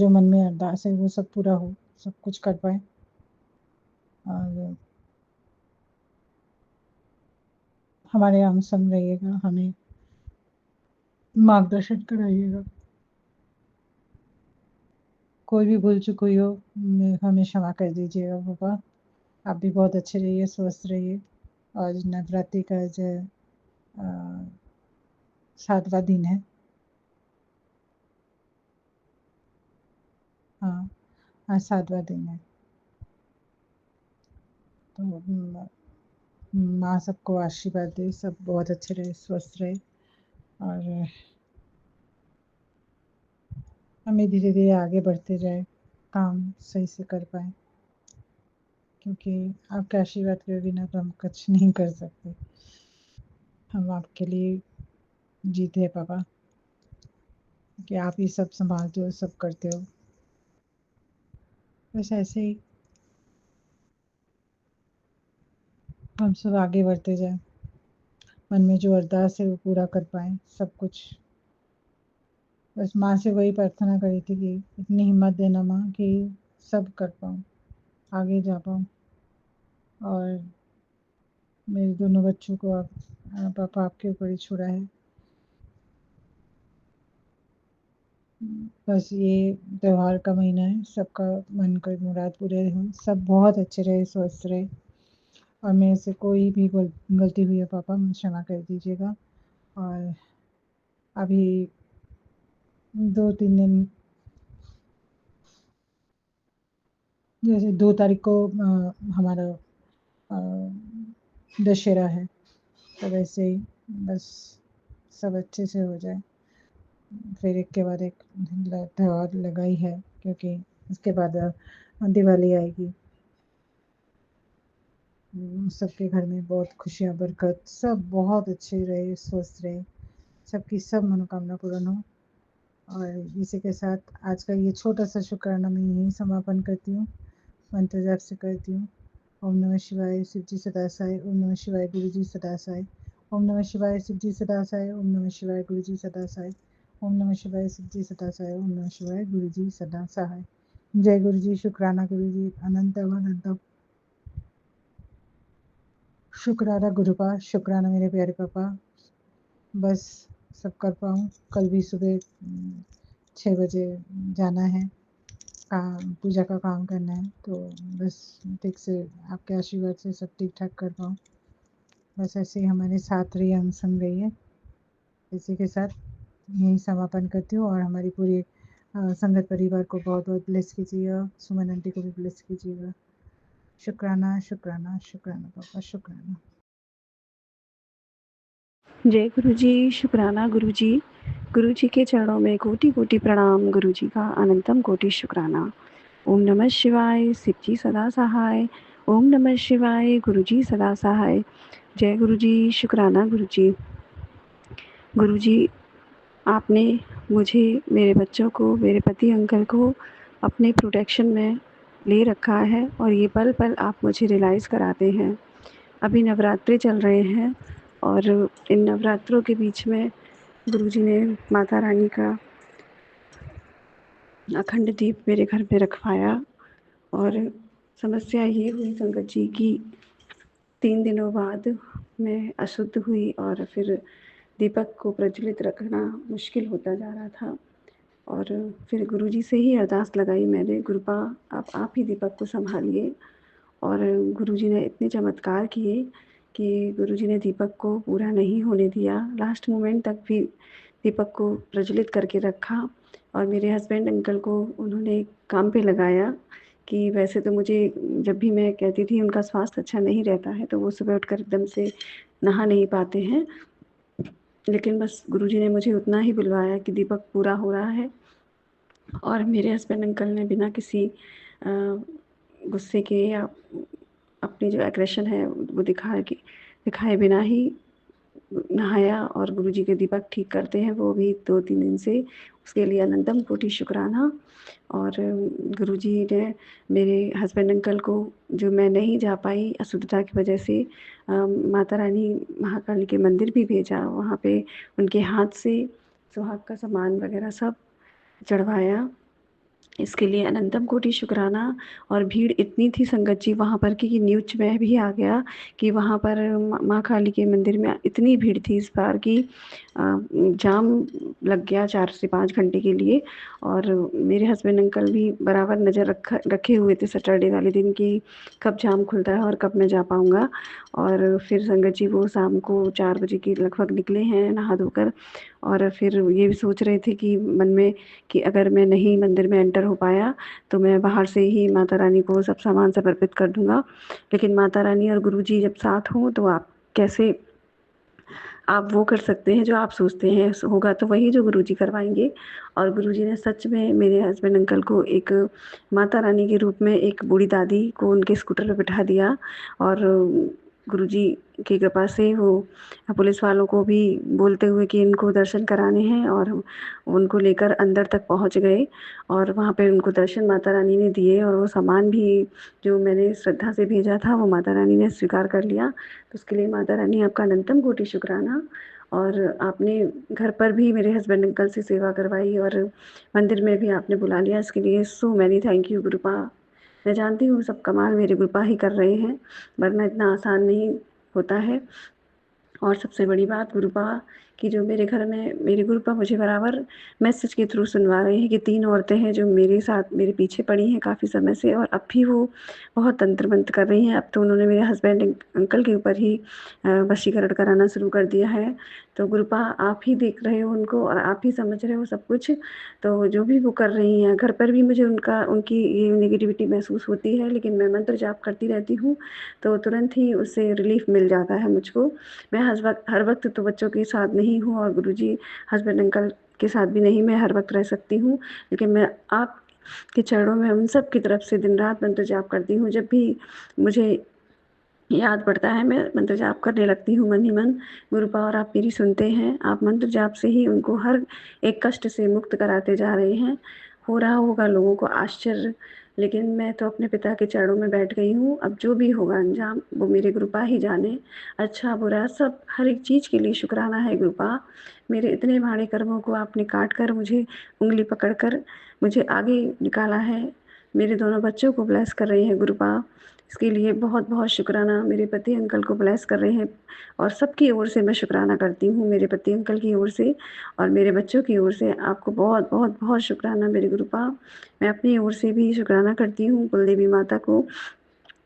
मन में अरदास है वो सब पूरा हो, सब कुछ कर पाएँ और हमारे हम संग रहिएगा, हमें मार्गदर्शन कराइएगा। कोई भी भूल चूक हुई हो हमें क्षमा कर दीजिएगा पापा। आप भी बहुत अच्छे रहिए, स्वस्थ रहिए। आज नवरात्रि का जो 7वां दिन है। हाँ, आज 7वां दिन है। तो माँ सबको आशीर्वाद दे, सब बहुत अच्छे रहे, स्वस्थ रहे और हमें धीरे-धीरे आगे बढ़ते जाए, काम सही से कर पाएँ क्योंकि आपके आशीर्वाद के बिना तो हम कुछ नहीं कर सकते। हम आपके लिए जीते हैं पापा कि आप ही सब सँभालते हो, सब करते हो। बस ऐसे ही हम सब आगे बढ़ते जाएँ, मन में जो अरदास है वो पूरा कर पाएँ, सब कुछ। बस माँ से वही प्रार्थना करी थी कि इतनी हिम्मत देना माँ कि सब कर पाऊँ, आगे जा पाऊँ और मेरे दोनों बच्चों को आप पापा आपके ऊपर ही छोड़ा है। बस ये त्योहार का महीना है, सबका मन की मुराद पूरे हों, सब बहुत अच्छे रहे, स्वस्थ रहे और मेरे से कोई भी गलती हुई है पापा मुझे क्षमा कर दीजिएगा और अभी 2-3 दिन जैसे 2 तारीख को हमारा दशहरा है, तो वैसे ही बस सब अच्छे से हो जाए। फिर एक के बाद एक त्योहार लगा ही है क्योंकि उसके बाद दिवाली आएगी। सबके घर में बहुत खुशियाँ, बरकत, सब बहुत अच्छे रहे, स्वस्थ रहे, सबकी सब मनोकामना पूर्ण हो और इसी के साथ आज का ये छोटा-सा शुक्राना मैं यहीं समापन करती हूँ, मंत्र जाप से करती हूँ। ओम नमः शिवाय, शिव जी सदा सहाय, ओम नमः शिवाय, गुरु जी सदा सहाय, ओम नमः शिवाय, शिव जी सदा सहाय, ओम नमः शिवाय, गुरु जी सदा सहाय, ओम नमः शिवाय, शिव जी सदा सहाय, ओम नमः शिवाय, गुरु जी सदा सहाय। जय गुरु जी, शुक्राना गुरु जी, अनंतम अनंतम शुक्राना गुरुपा, शुक्राना मेरे प्यारे पापा। बस सब कर पाऊँ, कल भी सुबह 6 बजे जाना है, काम पूजा का काम करना है, तो बस ठीक से आपके आशीर्वाद से सब ठीक-ठाक कर पाऊँ। बस ऐसे ही हमारे साथ रहिए, हम संग रहिए। इसी के साथ यहीं समापन करती हूँ और हमारी पूरी संगत परिवार को बहुत-बहुत ब्लेस कीजिएगा, सुमन आंटी को भी ब्लेस कीजिएगा। शुक्राना, शुक्राना, शुक्राना पापा, शुक्राना। जय गुरु जी, शुक्राना गुरु जी। गुरु जी के चरणों में कोटि-कोटि प्रणाम, गुरु जी का अनंतम कोटि शुक्राना। ओम नमः शिवाय, शिव जी सदा सहाय, ओम नमः शिवाय, गुरु जी सदा सहाय। जय गुरु जी, शुक्राना गुरु जी। गुरु जी, आपने मुझे, मेरे बच्चों को, मेरे पति अंकल को अपने प्रोटेक्शन में ले रखा है और ये पल-पल आप मुझे रियलाइज़ कराते हैं। अभी नवरात्रि चल रहे हैं और इन नवरात्रों के बीच में गुरुजी ने माता रानी का अखंड दीप मेरे घर पे रखवाया और समस्या ये हुई संगत जी कि 3 दिनों बाद मैं अशुद्ध हुई और फिर दीपक को प्रज्वलित रखना मुश्किल होता जा रहा था और फिर गुरुजी से ही अरदास लगाई मैंने, गुरुपा आप ही दीपक को सँभालिए और गुरुजी ने इतने चमत्कार किए कि गुरुजी ने दीपक को पूरा नहीं होने दिया, लास्ट मोमेंट तक भी दीपक को प्रज्वलित करके रखा और मेरे हस्बैंड अंकल को उन्होंने काम पे लगाया कि वैसे तो मुझे जब भी मैं कहती थी उनका स्वास्थ्य अच्छा नहीं रहता है, तो वो सुबह उठकर एकदम से नहा नहीं पाते हैं। लेकिन बस गुरुजी ने मुझे उतना ही बुलवाया कि दीपक पूरा हो रहा है और मेरे हस्बैंड अंकल ने बिना किसी गुस्से के या अपनी जो एग्रेशन है वो दिखाए बिना ही नहाया और गुरुजी के दीपक ठीक करते हैं वो भी 2-3 दिन से, उसके लिए अनंतम कोटि शुक्राना। और गुरुजी ने मेरे हस्बैंड अंकल को, जो मैं नहीं जा पाई अशुद्धता की वजह से, माता रानी महाकाली के मंदिर भी भेजा, वहाँ पे उनके हाथ से सुहाग का सामान वगैरह सब चढ़वाया। इसके लिए अनंतम कोटि शुक्राना। और भीड़ इतनी थी संगत जी वहाँ पर कि न्यूज़ में भी आ गया कि वहाँ पर माँ काली के मंदिर में इतनी भीड़ थी इस बार कि जाम लग गया 4 से 5 घंटे के लिए। और मेरे हस्बैंड अंकल भी बराबर नज़र रखे हुए थे सैटरडे वाले दिन कि कब जाम खुलता है और कब मैं जा पाऊँगा। और फिर संगत जी वो शाम को 4 बजे के लगभग निकले हैं नहा धोकर, और फिर ये भी सोच रहे थे कि मन में कि अगर मैं नहीं मंदिर में एंटर हो पाया तो मैं बाहर से ही माता रानी को सब सामान समर्पित कर दूंगा। लेकिन माता रानी और गुरुजी जब साथ हों तो आप कैसे आप वो कर सकते हैं जो आप सोचते हैं होगा, तो वही जो गुरुजी करवाएंगे। और गुरुजी ने सच में मेरे हस्बैंड अंकल को एक माता रानी के रूप में एक बूढ़ी दादी को उनके स्कूटर पर बिठा दिया। और गुरुजी की कृपा से वो पुलिस वालों को भी बोलते हुए कि इनको दर्शन कराने हैं, और उनको लेकर अंदर तक पहुंच गए। और वहाँ पे उनको दर्शन माता रानी ने दिए, और वो सामान भी जो मैंने श्रद्धा से भेजा था वो माता रानी ने स्वीकार कर लिया। तो उसके लिए माता रानी आपका अनंतम कोटि शुक्राना। और आपने घर पर भी मेरे हस्बैंड अंकल से सेवा करवाई और मंदिर में भी आपने बुला लिया, इसके लिए सो मैनी थैंक यू गुरुपा। मैं जानती हूँ सब कमाल मेरे गुरुपा ही कर रहे हैं, वरना इतना आसान नहीं होता है। और सबसे बड़ी बात गुरुपा कि जो मेरे घर में मेरे गुरुपा मुझे बराबर मैसेज के थ्रू सुनवा रहे हैं कि 3 औरतें हैं जो मेरे साथ मेरे पीछे पड़ी हैं काफ़ी समय से, और अब भी वो बहुत तंत्र मंत्र कर रही हैं। अब तो उन्होंने मेरे हस्बैंड अंकल के ऊपर ही वशीकरण कराना शुरू कर दिया है। तो गुरुपा आप ही देख रहे हो उनको और आप ही समझ रहे हो सब कुछ। तो जो भी वो कर रही हैं घर पर भी मुझे उनकी ये नेगेटिविटी महसूस होती है, लेकिन मैं मंत्र जाप करती रहती हूँ तो तुरंत ही उससे रिलीफ मिल जाता है मुझको। मैं हर वक्त तो बच्चों के साथ नहीं हूँ और गुरुजी हस्बैंड अंकल के साथ भी नहीं मैं हर वक्त रह सकती हूँ, लेकिन मैं आप के चरणों में उन सब की तरफ से दिन रात मंत्र जाप करती हूँ। जब भी मुझे याद पड़ता है मैं मंत्र जाप करने लगती हूँ मन ही मन। गुरुपा और आप मेरी सुनते हैं, आप मंत्र जाप से ही उनको हर एक कष्ट से मुक्त कराते जा रहे हैं। हो रहा होगा लोगों को आश्चर्य, लेकिन मैं तो अपने पिता के चरणों में बैठ गई हूँ। अब जो भी होगा अंजाम वो मेरे गुरुपा ही जाने, अच्छा बुरा सब हर एक चीज़ के लिए शुक्राना है गुरुपा। मेरे इतने भारे कर्मों को आपने काट कर मुझे उंगली पकड़ कर मुझे आगे निकाला है। मेरे दोनों बच्चों को ब्लेस कर रहे हैं गुरुपा, इसके लिए बहुत बहुत शुक्राना। मेरे पति अंकल को ब्लेस कर रहे हैं और सबकी ओर से मैं शुक्राना करती हूँ, मेरे पति अंकल की ओर से और मेरे बच्चों की ओर से आपको बहुत बहुत बहुत शुक्राना मेरे गुरुपा। मैं अपनी ओर से भी शुक्राना करती हूँ कुलदेवी माता को,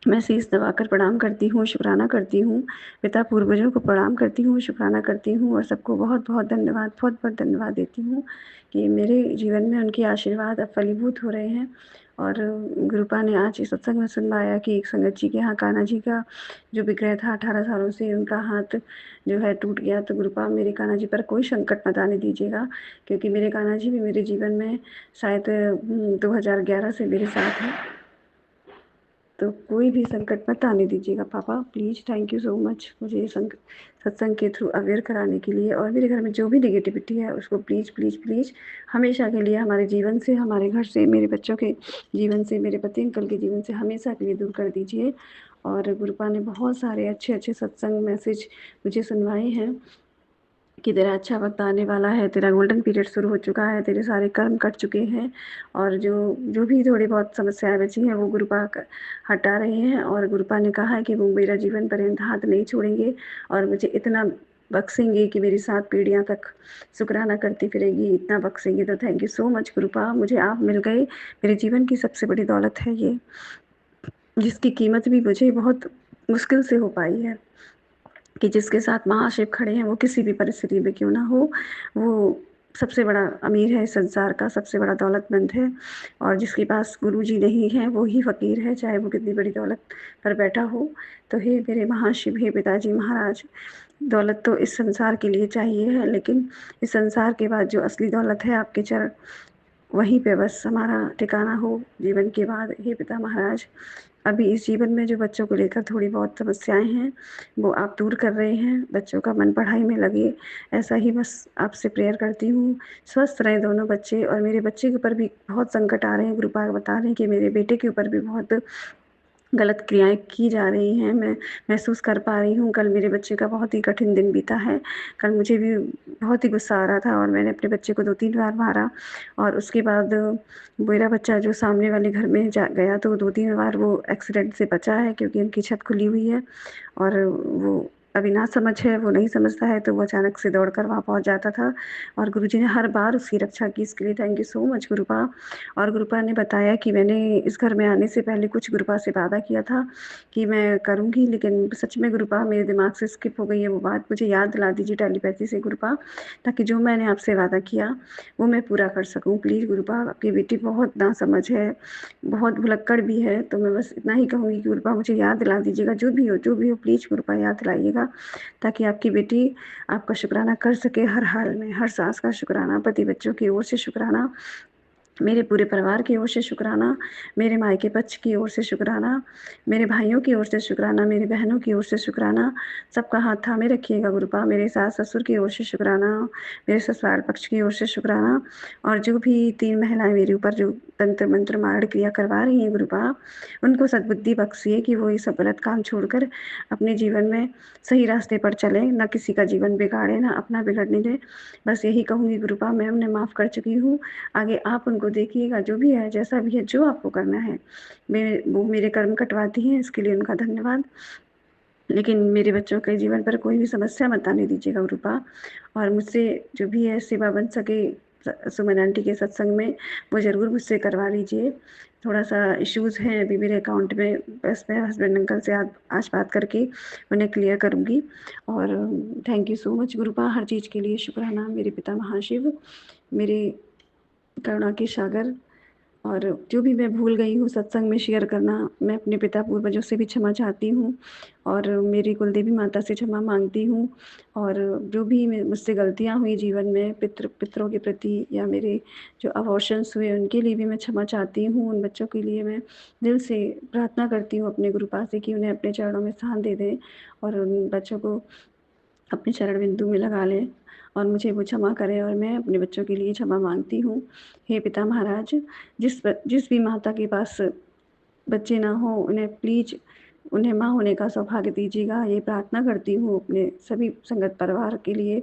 मैं शीश दबाकर प्रणाम करती हूँ, शुक्राना करती हूँ, पिता पूर्वजों को प्रणाम करती हूँ, शुक्राना करती हूँ और सबको बहुत बहुत धन्यवाद, बहुत बहुत धन्यवाद देती हूँ कि मेरे जीवन में उनके आशीर्वाद अब फलीभूत हो रहे हैं। और गुरुपा ने आज इस सत्संग में सुनवाया कि एक संगत जी के यहाँ कान्हा जी का जो विग्रह था 18 सालों से उनका हाथ जो है टूट गया। तो गुरुपा मेरे कान्हा जी पर कोई संकट मत आने दीजिएगा, क्योंकि मेरे कान्हा जी भी मेरे जीवन में शायद 2011 से मेरे साथ हैं। तो कोई भी संकट मत आने दीजिएगा पापा please. Thank you so much मुझे ये सत्संग के थ्रू अवेयर कराने के लिए। और मेरे घर में जो भी नेगेटिविटी है उसको प्लीज़ प्लीज़ प्लीज़ हमेशा के लिए हमारे जीवन से, हमारे घर से, मेरे बच्चों के जीवन से, मेरे पति अंकल के जीवन से हमेशा के लिए दूर कर दीजिए। और गुरुपा ने बहुत सारे अच्छे अच्छे सत्संग मैसेज मुझे सुनवाए हैं कि तेरा अच्छा वक्त आने वाला है, तेरा गोल्डन पीरियड शुरू हो चुका है, तेरे सारे कर्म कट चुके हैं और जो जो भी थोड़ी बहुत समस्याएं बची हैं वो गुरुपा हटा रहे हैं। और गुरुपा ने कहा है कि वो मेरा जीवन पर्यंत हाथ नहीं छोड़ेंगे और मुझे इतना बख्शेंगे कि मेरी 7 पीढ़ियाँ तक शुक्राना करती फिरेगी, इतना बख्शेंगे। तो थैंक यू सो मच गुरुपा, मुझे आप मिल गए, मेरे जीवन की सबसे बड़ी दौलत है ये, जिसकी कीमत भी मुझे बहुत मुश्किल से हो पाई है कि जिसके साथ महाशिव खड़े हैं वो किसी भी परिस्थिति में क्यों ना हो, वो सबसे बड़ा अमीर है इस संसार का, सबसे बड़ा दौलतमंद है। और जिसके पास गुरुजी नहीं है वो ही फ़कीर है, चाहे वो कितनी बड़ी दौलत पर बैठा हो। तो हे मेरे महाशिव, हे पिताजी महाराज, दौलत तो इस संसार के लिए चाहिए है, लेकिन इस संसार के बाद जो असली दौलत है आपके चरण वहीं पे बस हमारा ठिकाना हो जीवन के बाद। हे पिता महाराज, अभी इस जीवन में जो बच्चों को लेकर थोड़ी बहुत समस्याएँ हैं, वो आप दूर कर रहे हैं। बच्चों का मन पढ़ाई में लगे, ऐसा ही बस आपसे प्रेयर करती हूँ। स्वस्थ रहें दोनों बच्चे, और मेरे बच्चे के ऊपर भी बहुत संकट आ रहे हैं। गुरुपाद बता रहे हैं कि मेरे बेटे के ऊपर भी बहुत गलत क्रियाएँ की जा रही हैं। मैं महसूस कर पा रही हूँ। कल मेरे बच्चे का बहुत ही कठिन दिन बीता है। कल मुझे भी बहुत ही गुस्सा आ रहा था और मैंने अपने बच्चे को 2-3 बार मारा, और उसके बाद मेरा बच्चा जो सामने वाले घर में जा गया, तो 2-3 बार वो एक्सीडेंट से बचा है, क्योंकि उनकी छत खुली हुई है और वो अभी नासमझ है, वो नहीं समझता है, तो वो अचानक से दौड़ कर वहाँ पहुँच जाता था, और गुरुजी ने हर बार उसकी रक्षा की। इसके लिए थैंक यू सो मच गुरुपा। और गुरुपा ने बताया कि मैंने इस घर में आने से पहले कुछ गुरुपा से वादा किया था कि मैं करूँगी, लेकिन सच में गुरुपा मेरे दिमाग से स्किप हो गई है वो बात। मुझे याद दिला दीजिए टेलीपैथी से गुरुपा, ताकि जो मैंने आपसे वादा किया वो मैं पूरा कर सकूँ। प्लीज़ गुरुपा, आपकी बेटी बहुत नासमझ है, बहुत भुलक्कड़ भी है, तो मैं बस इतना ही कहूँगी कि गुरुपा मुझे याद दिला दीजिएगा, जो भी हो प्लीज़ गुरुपा याद दिलाइएगा, ताकि आपकी बेटी आपका शुक्राना कर सके हर हाल में। हर साँस का शुक्राना, पति बच्चों की ओर से शुक्राना, मेरे पूरे परिवार की ओर से शुक्राना, मेरे मायके पक्ष की ओर से शुक्राना, मेरे भाइयों की ओर से शुक्राना, मेरी बहनों की ओर से शुक्राना। सबका हाथ थामे रखिएगा गुरुपा। मेरे सास-ससुर की ओर से शुक्राना, मेरे ससुराल पक्ष की ओर से शुक्राना, और जो भी 3 महिलाएँ मेरे ऊपर जो तंत्र मंत्र मारण क्रिया करवा रही हैं गुरुपा, उनको सद्बुद्धि बख्शिए कि वो ये सब गलत काम छोड़कर अपने जीवन में सही रास्ते पर चलें, ना किसी का जीवन बिगाड़ें, ना अपना बिगड़ने दें। बस यही कहूँगी गुरुपा, मैं उन्हें माफ़ कर चुकी हूँ। आगे आप उनको देखिएगा, जो भी है, जैसा भी है, जो आपको करना है। वो मेरे कर्म कटवाती हैं, इसके लिए उनका धन्यवाद। लेकिन मेरे बच्चों के जीवन पर कोई भी समस्या मत आने दीजिएगा गुरुपा, और मुझसे जो भी है सेवा बन सके सुमन आंटी के सत्संग में, वो ज़रूर मुझसे करवा लीजिए। थोड़ा-सा इश्यूज़ हैं अभी मेरे अकाउंट में, बस मैं हस्बैंड अंकल से आज बात करके उन्हें क्लियर करूँगी। और थैंक यू सो मच गुरुपा, हर चीज़ के लिए शुक्राना मेरे पिता महाशिव, मेरे करुणा के सागर। और जो भी मैं भूल गई हूँ सत्संग में शेयर करना, मैं अपने पिता पूर्वजों से भी क्षमा चाहती हूँ, और मेरी कुलदेवी माता से क्षमा माँगती हूँ। और जो भी मुझसे गलतियाँ हुई जीवन में पितरों के प्रति, या मेरे जो अबॉर्शंस हुए उनके लिए भी मैं क्षमा चाहती हूँ। उन बच्चों के लिए मैं दिल से प्रार्थना करती हूँ अपने गुरुपा से कि उन्हें अपने चरणों में स्थान दे दें, और उन बच्चों को अपने चरण बिंदु में लगा लें, और मुझे वो क्षमा करें, और मैं अपने बच्चों के लिए क्षमा माँगती हूँ। हे पिता महाराज, जिस भी माता के पास बच्चे ना हों, उन्हें प्लीज़ उन्हें माँ होने का सौभाग्य दीजिएगा। ये प्रार्थना करती हूँ अपने सभी संगत परिवार के लिए,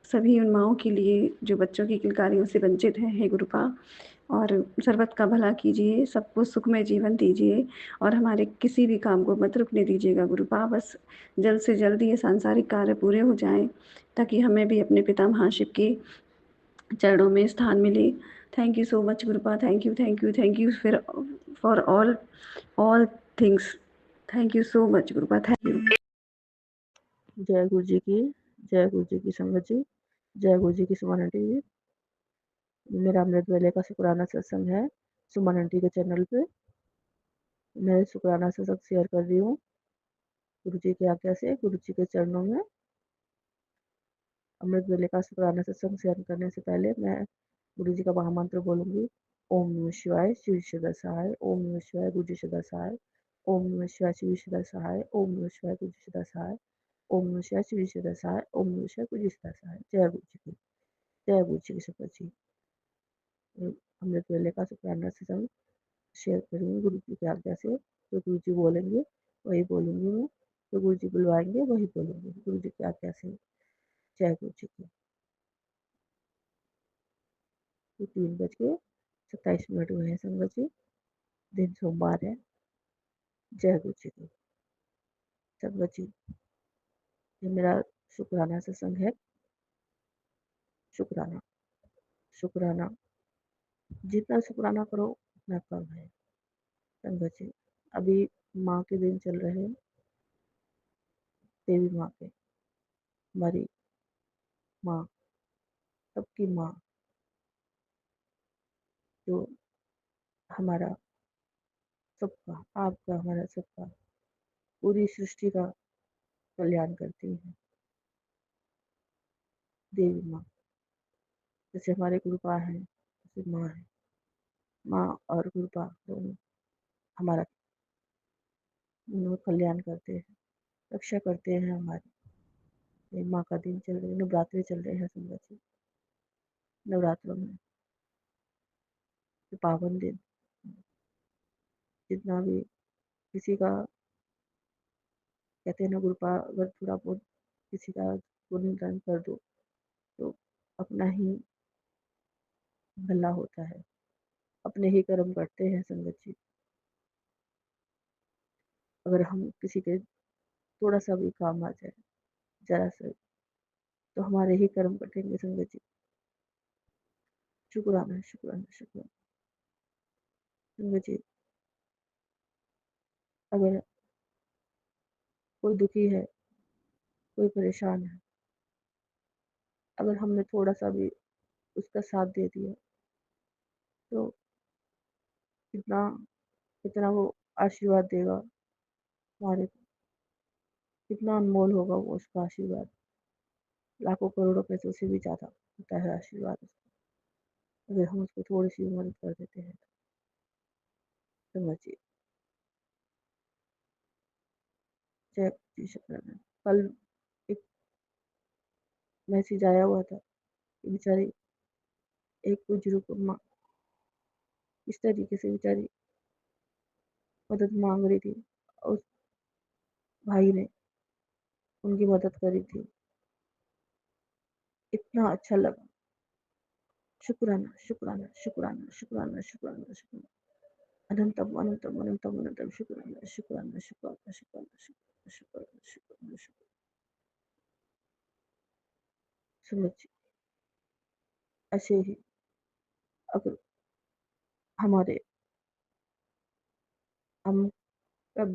सभी उन माँओं के लिए जो बच्चों की किलकारियों से वंचित हैं, हे गुरुपा। और सर्वत का भला कीजिए, सबको सुखमय जीवन दीजिए, और हमारे किसी भी काम को मत रुकने दीजिएगा गुरुपा। बस जल्द से जल्द ये सांसारिक कार्य पूरे हो जाएँ, ताकि हमें भी अपने पिता महाशिव के चरणों में स्थान मिले। Thank you so much गुरुपा, thank you for all things. Thank you so much गुरुपा, thank you. जय गुरु जी की, जय गुरु जी की संगत जी, जय गुरु जी की सुमन आंटी जी। मेरा अमृत वेले का शुक्राना सत्संग है सुमन आंटी के चैनल पे। मैं शुक्राना सत्संग शेयर कर रही हूँ गुरु जी की आज्ञा से, गुरु जी के चरणों में। अमृत वेले का शुक्राना सत्संग शेयर करने से पहले मैं गुरु जी का महामंत्र बोलूंगी। ओम नमः शिवाय, शिव सदा सहाय। ओम नमः शिवाय, गुरु जी सदा सहाय। ओम नमः शिवाय, शिव सदा सहाय। ओम नमः शिवाय, गुरु जी सदा सहाय। ओम नमः शिवाय, शिव सदा सहाय। ओम नमः शिवाय, गुरु जी सदा सहाय। जय गुरु जी की, जय गुरु जी की शपथ जी। अमृत वेले का शुक्राना सत्संग शेयर करूँगी गुरु जी की आज्ञा से। जो गुरु जी बोलेंगे वही बोलूँगी मैं, जो गुरु जी बुलवाएंगे वही बोलूँगी गुरु जी की आज्ञा से। जय गुरु जी की। 3:27 हुए हैं संगत जी, दिन सोमवार है। जय गुरु जी की। संगत जी, ये मेरा शुक्राना सत्संग है। शुक्राना, शुक्राना, जितना शुक्राना करो उतना कम है। संगत जी, अभी माँ के दिन चल रहे हैं, देवी माँ के, हमारी माँ, सबकी माँ, जो हमारा सबका, आपका, हमारा सबका, पूरी सृष्टि का कल्याण करती है देवी माँ। जैसे हमारे गुरुपा हैं, फिर माँ है। माँ और गुरुपा दोनों हमारा कल्याण करते हैं, रक्षा करते हैं हमारी। ये माँ का दिन चल रहे, नवरात्रि चल रहे हैं संगत जी। नवरात्रों में ये पावन दिन, जितना भी किसी का कहते हैं ना, गुरुपा अगर थोड़ा बहुत किसी का पुण्य कर दो तो अपना ही भला होता है, अपने ही कर्म करते हैं संगत जी। अगर हम किसी के थोड़ा सा भी काम आ जाए, जरा सा, तो हमारे ही कर्म कटेंगे संगत जी। शुक्राना शुक्राना शुक्राना संगत जी। अगर कोई दुखी है, कोई परेशान है, अगर हमने थोड़ा सा भी उसका साथ दे दिया तो कितना कितना वो आशीर्वाद देगा हमारे को, कितना अनमोल होगा वो उसका आशीर्वाद। लाखों करोड़ों पैसों से भी ज़्यादा होता है आशीर्वाद उसका, अगर हम उसको थोड़ी सी मदद कर देते हैं तो। समझिए। जय जी शुक्राना। कल एक मैसेज आया हुआ था कि बेचारी एक बुजुर्ग माँ इस तरीके से बेचारी मदद मांग रही थी, उस भाई ने उनकी मदद करी थी। इतना अच्छा लगा। शुक्राना शुक्राना शुक्राना शुक्राना शुक्राना शुक्राना। अनंतम अनंतम अनंतम अनंतम शुक्राना शुक्राना शुक्राना शुक्राना शुक्राना शुक्राना शुक्राना शुक्राना। समझिए। ऐसे ही अगर हमारे हम कब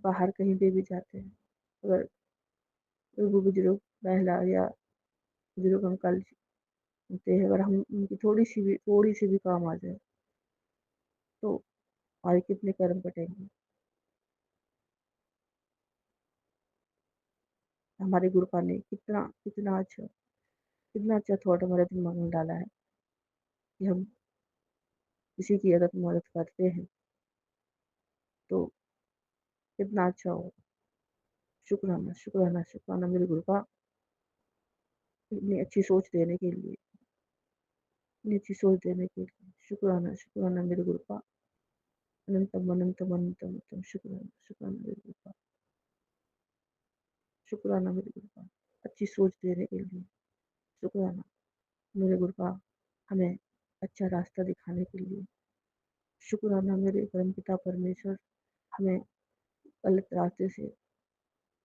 बाहर कहीं पे भी जाते हैं, अगर कोई भी बुजुर्ग महिला या बुजुर्ग अंकल होते हैं, अगर हम उनकी थोड़ी सी भी काम आ जाए तो हमारे कितने कर्म कटेंगे। हमारे गुरुपा ने कितना कितना अच्छा थॉट हमारे दिमाग में डाला है कि हम किसी की अगर मदद करते हैं तो कितना अच्छा हो। शुक्राना शुक्राना शुक्राना मेरे गुरुपा, इतनी अच्छी सोच देने के लिए, इतनी अच्छी सोच देने के लिए। शुक्राना शुक्राना मेरे गुरुपा। अनंतम अनंतम अनंतम अनंतम शुक्राना शुक्राना मेरे गुरुपा। शुक्राना मेरे गुरुपा, अच्छी सोच देने के लिए। शुक्राना मेरे गुरुपा, हमें अच्छा रास्ता दिखाने के लिए। शुक्राना मेरे परमपिता परमेश्वर, हमें गलत रास्ते से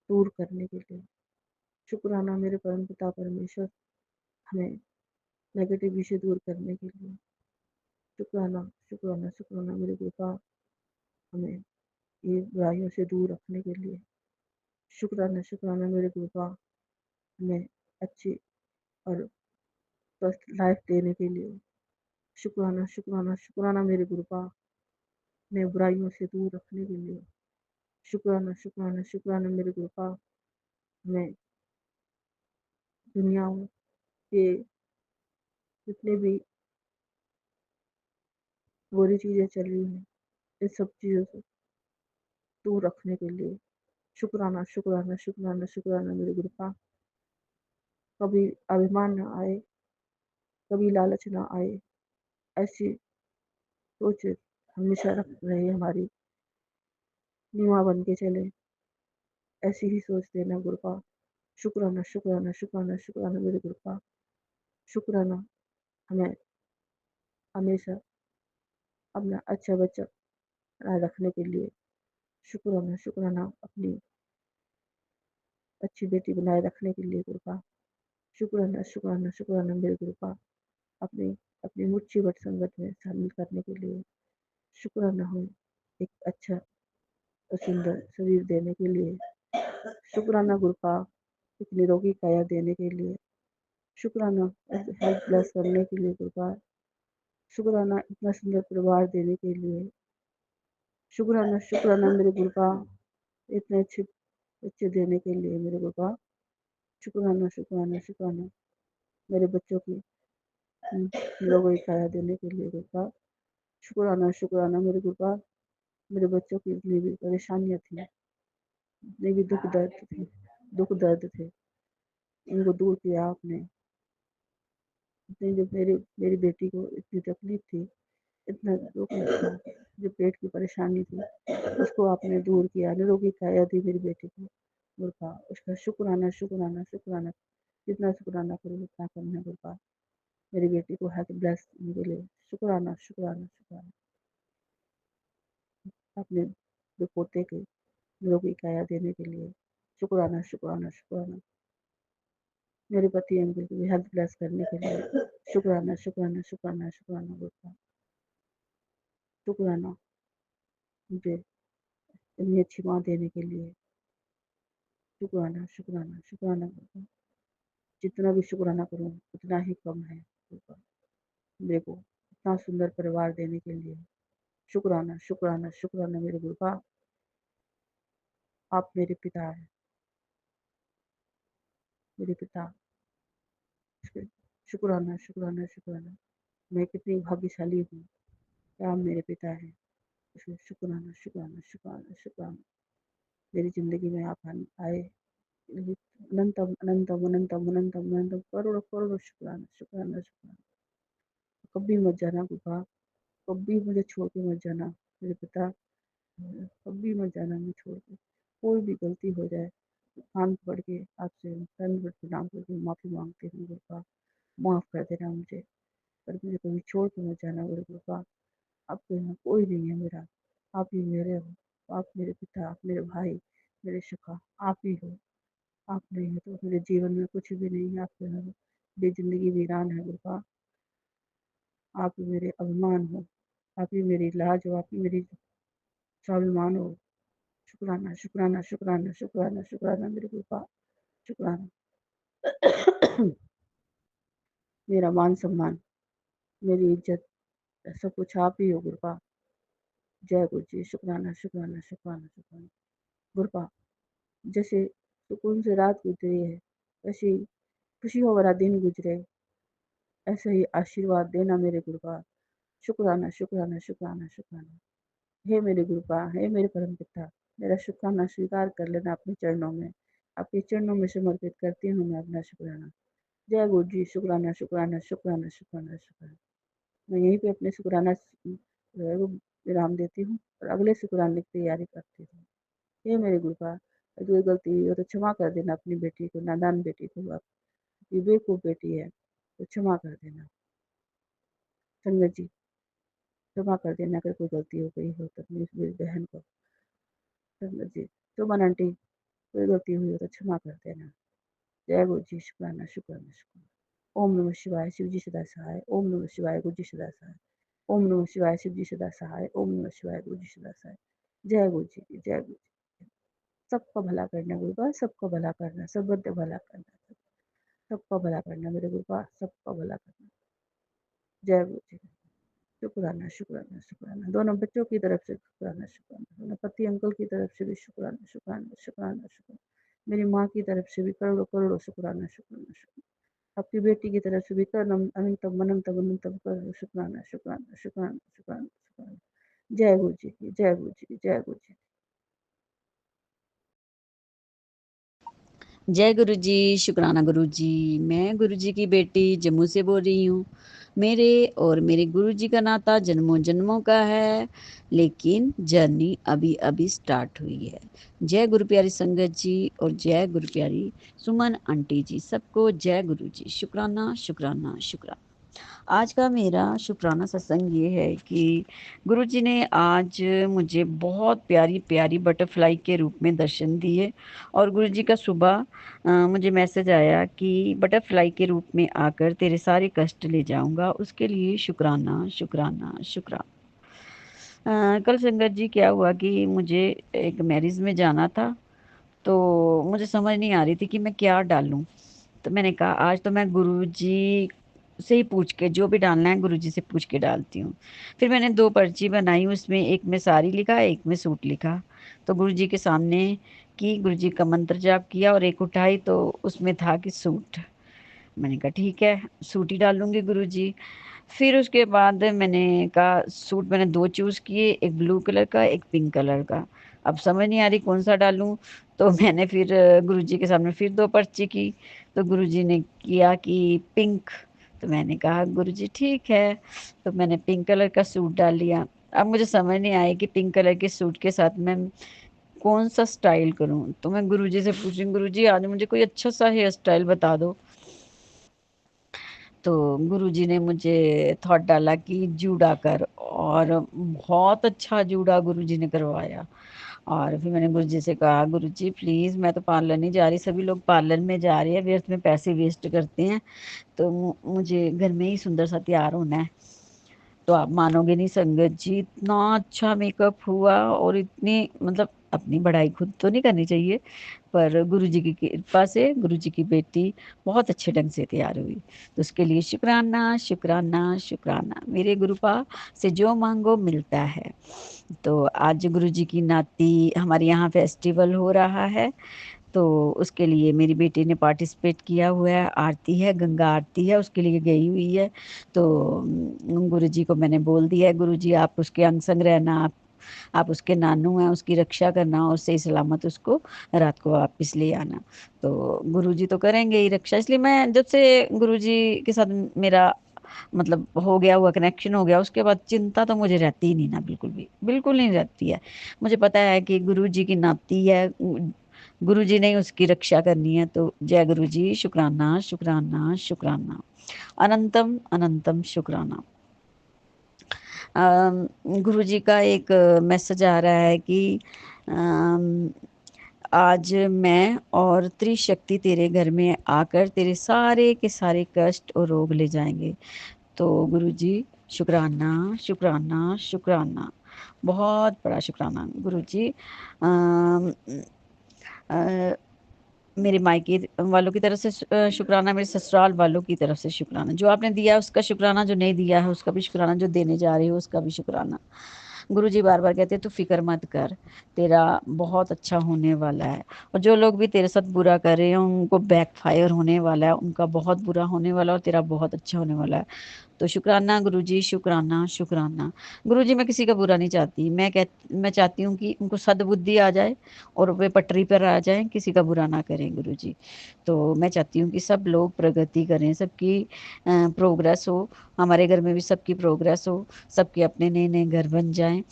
दूर करने के लिए। शुक्राना मेरे परमपिता परमेश्वर, हमें नेगेटिव से दूर करने के लिए। शुक्राना शुक्राना शुक्राना मेरे गुरुपा, हमें ये बुराइयों से दूर रखने के लिए। शुक्राना शुक्राना मेरे गुरुपा, हमें अच्छी और स्वस्थ लाइफ देने के लिए। शुक्राना शुक्राना शुक्राना मेरे गुरुपा, हमें बुराइयों से दूर रखने के लिए। शुक्राना शुक्राना शुक्राना मेरे गुरुपा, हमें दुनिया के जितने भी बुरी चीज़ें चल रही हैं, इन सब चीज़ों से दूर रखने के लिए। शुक्राना शुक्राना शुक्राना शुक्राना मेरे गुरुपा, कभी अभिमान ना आए, कभी लालच ना आए, ऐसी सोच हमेशा रख रहे हमारी, निमा बन के चले, ऐसी ही सोच देना गुरुपा। शुक्राना शुक्राना शुक्राना शुक्राना मेरे गुरुपा। शुक्राना हमें हमेशा अपना अच्छा बच्चा बनाए रखने के लिए। शुक्राना शुक्राना अपनी अच्छी बेटी बनाए रखने के लिए गुरुपा। शुक्राना शुक्राना शुक्राना मेरे गुरुपा, अपनी अपनी मुच्छी बट संगत में शामिल करने के लिए। शुक्राना हमें एक अच्छा और सुंदर शरीर देने के लिए। शुक्राना गुरुपा, एक निरोगी काया देने के लिए। शुक्राना हेल्थ प्लस करने के लिए गुरुपा। शुक्राना इतना सुंदर परिवार देने के लिए। शुक्राना शुक्राना मेरे गुरुपा, इतने अच्छे बच्चे देने के लिए मेरे गुरुपा। शुक्राना शुक्राना शुक्राना मेरे बच्चों की लोगों की काया देने के लिए गुरुपा। शुक्राना शुक्राना मेरे गुरुपा। मेरे बच्चों की जितनी भी परेशानियां थी, जितने भी दुख दर्द थे, इनको दूर किया आपने। इतनी जो मेरी बेटी को इतनी तकलीफ थी, इतना दुख था, जो पेट की परेशानी थी, उसको आपने दूर किया, निरोगी काया दी मेरी बेटी को गुरुपा। उसका शुक्राना शुक्राना शुक्राना, जितना शुक्राना करूँ उतना कम है गुरुपा। मेरी बेटी को हेल्थ ब्लेस के लिए शुक्राना शुक्राना शुक्राना। अपने जो पोते के निरोगी काया देने के लिए शुक्राना शुक्राना शुक्राना। मेरे पति अंकल की हेल्थ ब्लेस करने के लिए शुक्राना शुक्राना शुक्राना शुक्राना गुरुपा। शुक्राना मुझे इतनी अच्छी माँ देने के लिए शुक्राना शुक्राना शुक्राना गुरुपा। जितना भी शुक्राना करूँ उतना ही कम है गुरुपा। मेरे को इतना सुंदर परिवार देने के लिए शुक्राना शुक्राना शुक्राना मेरे गुरुपा। आप मेरे पिता हैं, मेरे पिता। शुक्राना शुक्राना शुक्राना। मैं कितनी भाग्यशाली हूँ कि आप मेरे पिता हैं। इसलिए शुक्राना शुक्राना शुक्राना शुक्राना। मेरी ज़िंदगी में आप आए, अनंतम अनंतम अनंतम अनंतम अनंतम करोड़ों करोड़ों शुक्राना शुक्राना शुक्राना। कभी मत जाना गुफा, कभी मुझे छोड़ के मत जाना मेरे पिता। कभी मत जाना मुझे छोड़ के। कोई भी गलती हो जाए तो कान पकड़ के आपसे दंडवत प्रणाम करके माफ़ी मांगती हूँ गुफा। माफ़ कर देना मुझे, पर मुझे कभी छोड़ के मत जाना मेरे गुफा। आपके यहाँ कोई नहीं है मेरा, आप ही मेरे हो। आप मेरे पिता, आप मेरे भाई, मेरे सखा, आप ही हो। आप नहीं हो तो मेरे जीवन में कुछ भी नहीं है। आपके यहाँ मेरी ज़िंदगी वीरान है गुरुपा। आप ही मेरे अभिमान हो, आप ही मेरी लाज हो, आप ही मेरी स्वाभिमान हो। शुक्राना शुक्राना शुक्राना शुक्राना शुक्राना मेरे गुरुपा। शुक्राना। मेरा मान सम्मान, मेरी इज्जत, सब कुछ आप ही हो गुरुपा। जय गुरु जी। शुक्राना शुक्राना शुक्राना शुक्राना गुरुपा। जैसे सुकून से रात गुजरी है, वैसे ही खुशियों भरा दिन गुजरे, ऐसे ही आशीर्वाद देना मेरे गुरुपा। शुक्राना शुक्राना शुक्राना शुक्राना। हे मेरे गुरुपा, हे मेरे परम पिता, मेरा शुक्राना स्वीकार कर लेना अपने चरणों में। आपके चरणों में समर्पित करती हूँ मैं अपना शुक्राना। जय गुरु जी। शुक्राना शुक्राना शुक्राना शुक्राना शुक्राना। मैं यहीं पे अपने शुक्राना जो है वो विराम देती हूँ और अगले शुक्राने की तैयारी करती हूँ। हे मेरे गुरुपा, अगर कोई गलती हुई हो तो क्षमा कर देना अपनी बेटी को, नादान बेटी को। आपकी बेवकूफ़ बेटी है तो क्षमा कर देना। संगत जी, क्षमा कर देना अगर कोई गलती हो गई हो तो अपनी मेरी बहन को। संगत जी, सुमन आंटी, कोई गलती हुई हो तो क्षमा कर देना। जय गुरु जी। शुक्राना शुक्राना शुक्राना। ओम नमः शिवाय। शिव जी सदा सहाय। ओम नमः शिवाय। गुरु जी सदा सहाय। ओम नमः शिवाय। शिव जी सदा सहाय। ओम नमः शिवाय। गुरु जी सदा सहाय। जय गुरु जी की जय गुरु जी। सबका भला करना गुरुपा, सबका भला करना, सबका भला करना, सबका भला करना मेरे गुरुपा, सबका भला करना। जय गुरु जी। शुक्राना शुक्राना शुक्राना। दोनों बच्चों की तरफ से शुक्राना शुक्राना। दोनों पति अंकल की तरफ से भी शुक्राना शुक्राना शुक्राना शुक्राना। मेरी माँ की तरफ से भी करोड़ों करोड़ों शुक्राना शुक्राना शुक्राना। आपकी बेटी की तरफ से भी करनम अनंतम अनंतम अनंतम करोड़ों शुक्राना शुक्राना शुक्राना शुक्राना शुक्राना। जय गुरु जी की जय गुरु जी की जय गुरु जी। जय गुरु जी। शुक्राना गुरु जी। मैं गुरु जी की बेटी जम्मू से बोल रही हूँ। मेरे और मेरे गुरु जी का नाता जन्मों जन्मों का है, लेकिन जर्नी अभी अभी स्टार्ट हुई है। जय गुरु प्यारी संगत जी और जय गुरु प्यारी सुमन आंटी जी, सबको जय गुरु जी। शुक्राना शुक्राना शुक्राना। आज का मेरा शुक्राना सत्संग ये है कि गुरुजी ने आज मुझे बहुत प्यारी प्यारी बटरफ्लाई के रूप में दर्शन दिए और गुरुजी का सुबह मुझे मैसेज आया कि बटरफ्लाई के रूप में आकर तेरे सारे कष्ट ले जाऊंगा, उसके लिए शुक्राना शुक्राना शुक्राना। कल संगत जी क्या हुआ कि मुझे एक मैरिज में जाना था, तो मुझे समझ नहीं आ रही थी कि मैं क्या डालूं। तो मैंने कहा आज तो मैं गुरुजी से ही पूछ के, जो भी डालना है गुरुजी से पूछ के डालती हूँ। फिर मैंने 2 पर्ची बनाई, उसमें एक में साड़ी लिखा, एक में सूट लिखा। तो गुरुजी के सामने की गुरुजी का मंत्र जाप किया और एक उठाई तो उसमें था कि सूट। मैंने कहा ठीक है, सूट ही डालूँगी गुरुजी। फिर उसके बाद मैंने कहा सूट मैंने 2 चूज़ किए, एक ब्लू कलर का, एक पिंक कलर का। अब समझ नहीं आ रही कौन-सा डालूँ, तो मैंने फिर गुरुजी के सामने फिर 2 पर्ची की, तो गुरुजी ने किया कि पिंक, तो मैंने कहा गुरुजी ठीक है, तो मैंने पिंक कलर का सूट डाल लिया। अब मुझे समझ नहीं आया कि पिंक कलर के सूट के साथ मैं कौन-सा स्टाइल करूँ? तो मैं गुरुजी से पूछी, गुरुजी आज मुझे कोई अच्छा-सा हेयर स्टाइल बता दो। तो गुरुजी ने मुझे थॉट डाला कि जूड़ा कर, और बहुत अच्छा जूड़ा गुरुजी ने करवाया। और फिर मैंने गुरुजी से कहा गुरुजी प्लीज़ मैं तो पार्लर नहीं जा रही, सभी लोग पार्लर में जा रहे हैं, व्यर्थ में पैसे वेस्ट करते हैं, तो मुझे घर में ही सुंदर सा तैयार होना है। तो आप मानोगे नहीं संगत जी, इतना अच्छा मेकअप हुआ, और इतनी मतलब अपनी बड़ाई खुद तो नहीं करनी चाहिए, पर गुरुजी की कृपा से गुरुजी की बेटी बहुत अच्छे ढंग से तैयार हुई। तो उसके लिए शुक्राना, शुक्राना, शुक्राना। मेरे गुरुपा से जो माँगो मिलता है। तो आज गुरुजी की नाती हमारे यहाँ फेस्टिवल हो रहा है, तो उसके लिए मेरी बेटी ने पार्टिसिपेट किया हुआ है, आरती है, गंगा आरती है, उसके लिए गई हुई है। तो गुरुजी को मैंने बोल दिया है, गुरुजी आप उसके अंग-संग रहना, आप उसके नानू हैं, उसकी रक्षा करना और सही सलामत उसको रात को वापस ले आना। तो गुरुजी तो करेंगे ही रक्षा, इसलिए मैं जब से गुरुजी के साथ मेरा मतलब हो गया हुआ, कनेक्शन हो गया, उसके बाद चिंता तो मुझे रहती ही नहीं ना, बिल्कुल भी, बिल्कुल नहीं रहती है। मुझे पता है कि गुरुजी की नाती है, गुरुजी ने ही उसकी रक्षा करनी है, तो जय गुरुजी, शुक्राना, शुक्राना, शुक्राना। अनंतम, अनंतम शुक्राना। गुरुजी का एक मैसेज आ रहा है कि अम, आज मैं और त्रिशक्ति तेरे घर में आकर तेरे सारे के सारे कष्ट और रोग ले जाएँगे। तो गुरुजी शुक्राना, शुक्राना, शुक्राना। बहुत बड़ा शुक्राना गुरुजी। अ, मेरे मायके वालों की तरफ से शुक्राना, मेरे ससुराल वालों की तरफ से शुक्राना। जो आपने दिया है उसका शुक्राना, जो नहीं दिया है उसका भी शुक्राना, जो देने जा रही हो उसका भी शुक्राना। गुरुजी बार-बार कहते हैं तू फ़िक्र मत कर, तेरा बहुत अच्छा होने वाला है, और जो लोग भी तेरे साथ बुरा कर रहे हैं उनको बैकफ़ायर होने वाला है, उनका बहुत बुरा होने वाला है और तेरा बहुत अच्छा होने वाला है। तो शुक्राना गुरुजी, शुक्राना, शुक्राना। गुरुजी मैं किसी का बुरा नहीं चाहती, मैं चाहती हूँ कि उनको सद्बुद्धि आ जाए और वे पटरी पर आ जाएँ, किसी का बुरा ना करें गुरुजी। तो मैं चाहती हूँ कि सब लोग प्रगति करें, सबकी प्रोग्रेस हो, हमारे घर में भी सबकी प्रोग्रेस हो, सबके अपने नए-नए घर बन जाएँ